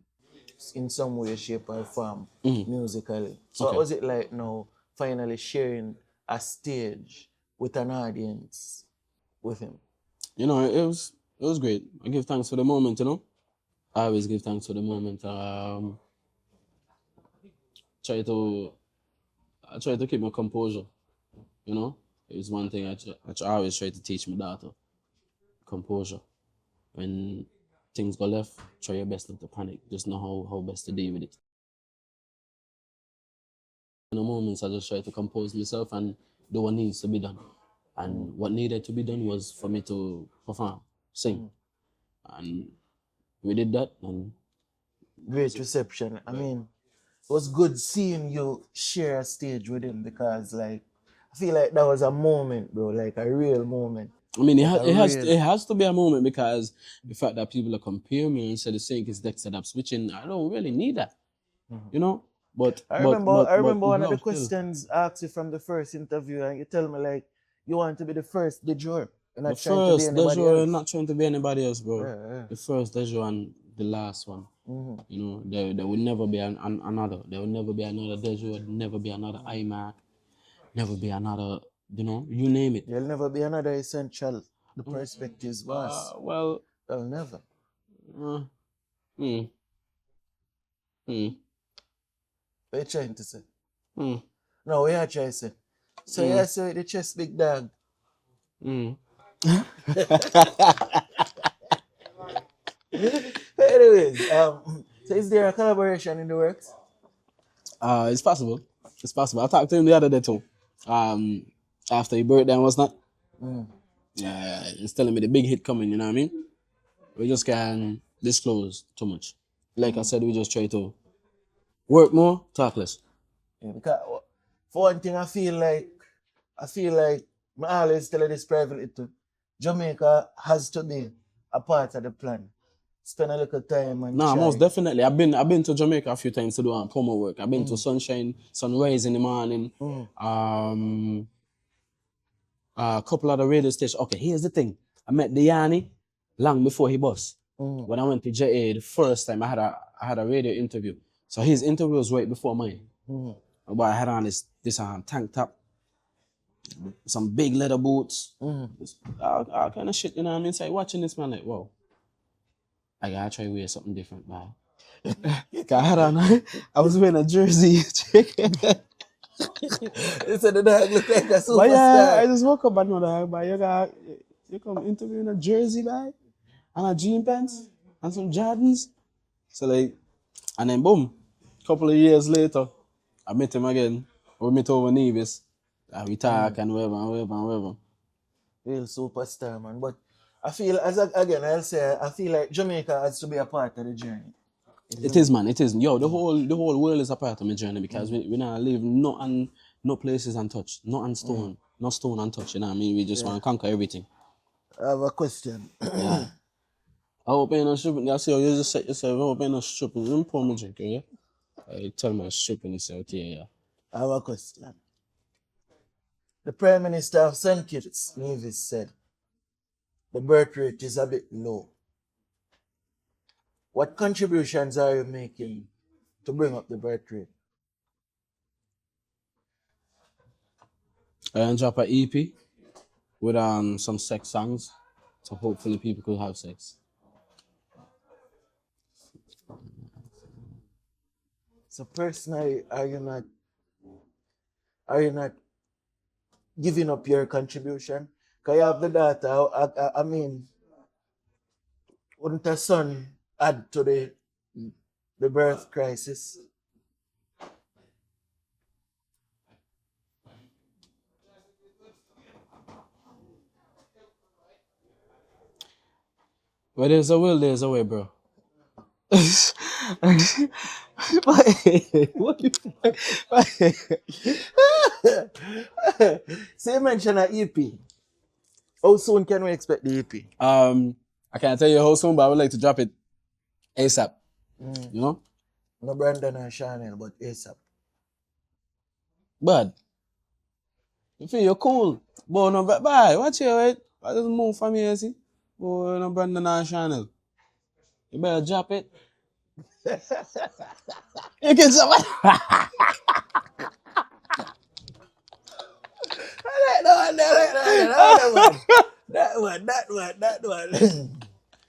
in some way, shape, or form musically. So what was it like now finally sharing a stage with an audience with him? You know, it was great. I give thanks for the moment, you know. I always give thanks for the moment. I try to keep my composure, you know. It's one thing I always try to teach my daughter. Composure. When things go left, try your best not to panic. Just know how best to deal with it. In the moments, I just try to compose myself and do what needs to be done. And what needed to be done was for me to perform, sing. And we did that. And Great reception. I mean, it was good seeing you share a stage with him because, like, I feel like that was a moment, bro, like a real moment. I mean, it has to be a moment because the fact that people are comparing me and say the same is Dexter Daps, which I don't really need that, you know. But I remember one of the still. questions asked you from the first interview, and you tell me like you want to be the first Dejour. You're not The trying to be first anybody Dejour, else. not trying to be anybody else, bro. Yeah. The first Dejour and the last one. You know, there will never be another. There will never be another Dejour. Never be another Imark. Never be another. You know, you name it. There'll never be another Essential. The perspectives vast. Well, There'll never. hmm. What are you trying to say? Hmm. No, what are you trying to say? So yeah, so the chest big dog. Anyways, so is there a collaboration in the works? It's possible. It's possible. I talked to him the other day too. After your birthday and what's not. Yeah, he's telling me the big hit coming, you know what I mean? We just can't disclose too much. Like I said, we just try to work more, talk less. Yeah, because for one thing, I feel like I always tell you this privately too. Jamaica has to be a part of the plan. Spend a little time and Nah, try. most definitely. I've been to Jamaica a few times to do promo work. I've been to Sunrise in the morning. A couple of the radio stations. Okay, here's the thing. I met Diani long before he bust. When I went to JA the first time, I had a radio interview. So his interview was right before mine. But I had on this tank top, some big leather boots, all kind of shit, you know what I mean? So watching this man like, wow, I gotta try to wear something different, man. I was wearing a jersey. You said the dog look like a But yeah, I superstar. just woke up and know that, but you come interview in a jersey, bag, and a jean pants, and some Jordans. So like, and then boom, couple of years later, I met him again. We met over Nevis. And we talk and whatever and whatever and whatever. Real superstar, man. But I feel, again, I'll say, I feel like Jamaica has to be a part of the journey. It is, man. It is. Yo, the whole world is a part of my journey because we not live no places untouched, no on stone, no stone untouched. You know what I mean? We just want to conquer everything. I have a question. Yeah. I hope you're not stripping. I see how you just set yourself. I hope you're not stripping. You pour me drink, yeah? I tell me I'm stripping yourself, yeah. I have a question. The Prime Minister of St. Kitts, Nevis, said the birth rate is a bit low. What contributions are you making to bring up the birth rate? I drop an EP with some sex songs, so hopefully people could have sex. So personally, are you not giving up your contribution? Because you have the daughter. I mean, wouldn't a son add to the birth crisis? Where there's a will, there's a way, bro. What you So you mentioned an EP. How soon can we expect the EP? I can't tell you how soon, but I would like to drop it ASAP. You know? No Brandon or Chanel, but ASAP. But you feel you're cool. But no, bye. Watch it, right? I just move from here, see? Boy, no Brandon or Chanel. You better drop it. You can drop it. That one.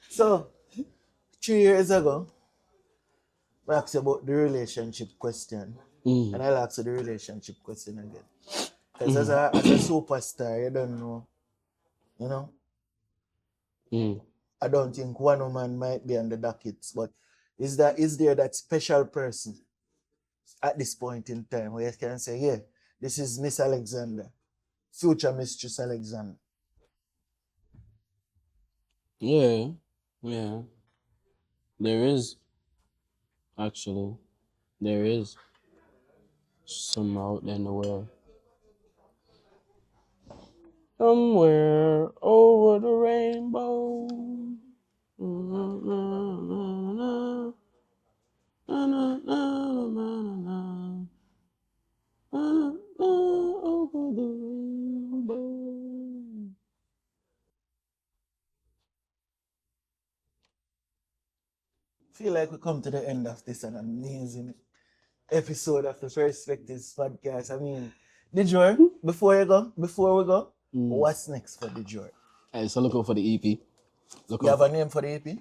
So, 3 years ago, I asked you about the relationship question. And I'll ask you the relationship question again. Because as a superstar, you don't know, you know? I don't think one woman might be on the dockets, but is there that special person at this point in time where you can say, yeah, this is Miss Alexander, future Mistress Alexander? Yeah. There is. Actually, there is some out there in the world. Somewhere over the rainbow. Over the rainbow. Feel like we come to the end of this an amazing episode of the Perspectives podcast. I mean, Dejour, before we go, what's next for Dejour? Hey, so look out for the EP. You have a name for the EP?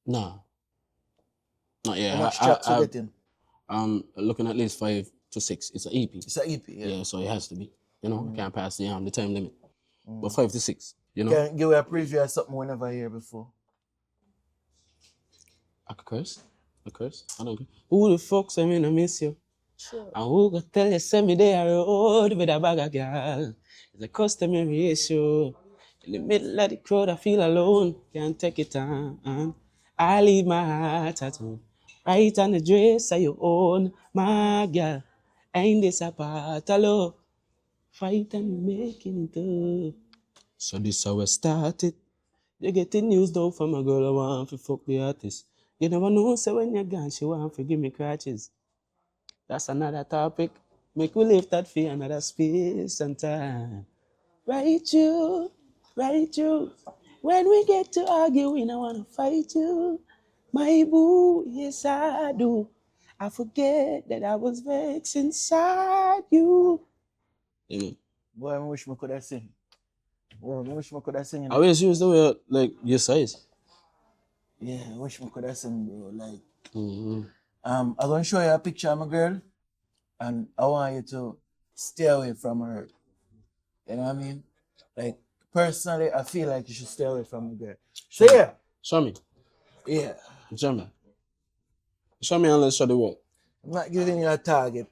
No. Not yet. How much tracks you getting? Looking at least 5 to 6. It's an EP. It's an EP, yeah. Yeah, so it has to be. You know, can't pass the time limit. But 5 to 6, you know. Can give you a preview of something we never hear before. I could curse. I don't care. Who the fuck say me no miss you? Sure. And who go tell you send me there road with a bag of girl? It's a customary issue. In the middle of the crowd, I feel alone. Can't take it on. I leave my heart at home. Right on the dress of your own, my girl. Ain't this a part of love? Fight and making it up. So this how I started. You getting news though from a girl I want to fuck the artist. You never know, so when you're gone, she want to give me crutches. That's another topic. Make we live that for another space and time. Right you. When we get to argue, we don't want to fight you. My boo, yes I do. I forget that I was vexed inside you. Boy, I wish we could have sing. I wish we could have sing. I always use the way like your size. Yeah, I wish we could have seen, bro. Like, Mm-hmm. I'm gonna show you a picture of my girl, and I want you to stay away from her. You know what I mean? Like, personally, I feel like you should stay away from my girl. So yeah, Show me. yeah. Show me. Show me and let's show the world. I'm not giving you a target.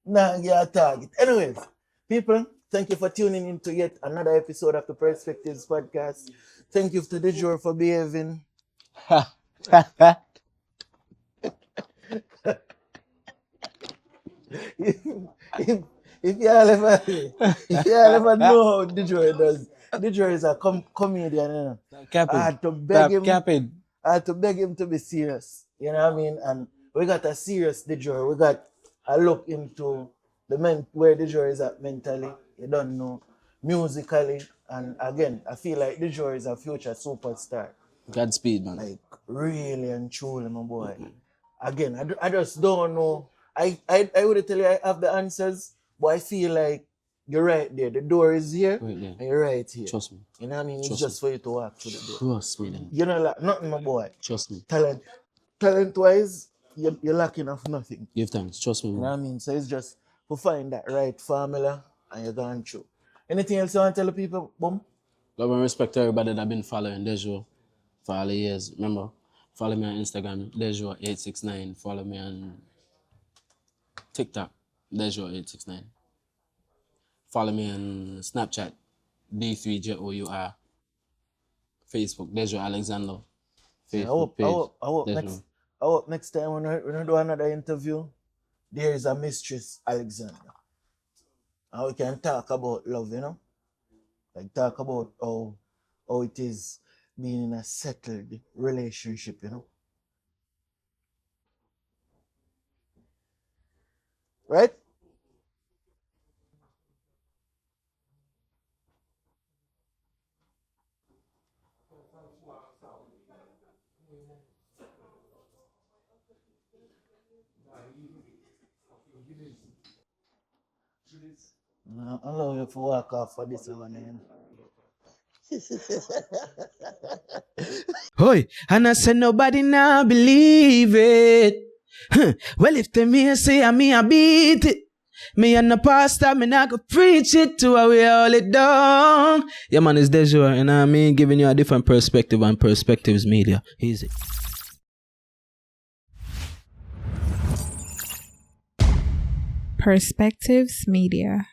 Not give you a target. Anyways, people, thank you for tuning in to yet another episode of the Perspectives podcast. Thank you to Dejour for behaving. if you all ever know how Dejour does, Dejour is a comedian, you know. I had to beg him. I had to beg him to be serious. You know what I mean? And we got a serious Dejour. We got a look into the where Dejour is at mentally. You don't know. Musically. And again, I feel like Dejour is a future superstar. Godspeed, man. Like, really and truly, my boy. Again, I just don't know. I would tell you I have the answers, but I feel like you're right there. The door is here, Right there. and you're right here. Trust me. You know what I mean? It's Trust just for you to walk through the door. Trust me, then. You know, like, nothing, my boy. Trust me. Talent-wise, you're lacking of nothing. Give thanks. Trust me, You know man. what I mean? So it's just to find that right formula, and you're going through. Anything else you want to tell the people, Boom? Love and respect to everybody that been following Dejour for all the years. Remember, follow me on Instagram, Dejour869. Follow me on TikTok, Dejour869. Follow me on Snapchat, D3JOUR. Facebook, Dejour Alexander. Facebook page, Dejour. I hope next time when we do another interview, there is a mistress, Alexander. And we can talk about love, you know? Like, talk about how it is being in a settled relationship, you know? Right? I love you for walk off for this one, man. Hoy, and I said nobody now believe it. Well, if them here say I me I beat it. Me and the pastor, me not go preach it to how we all it down. Yeah, man, it's Dejour, and I mean giving you a different perspective on Perspectives Media. Easy. Perspectives Media.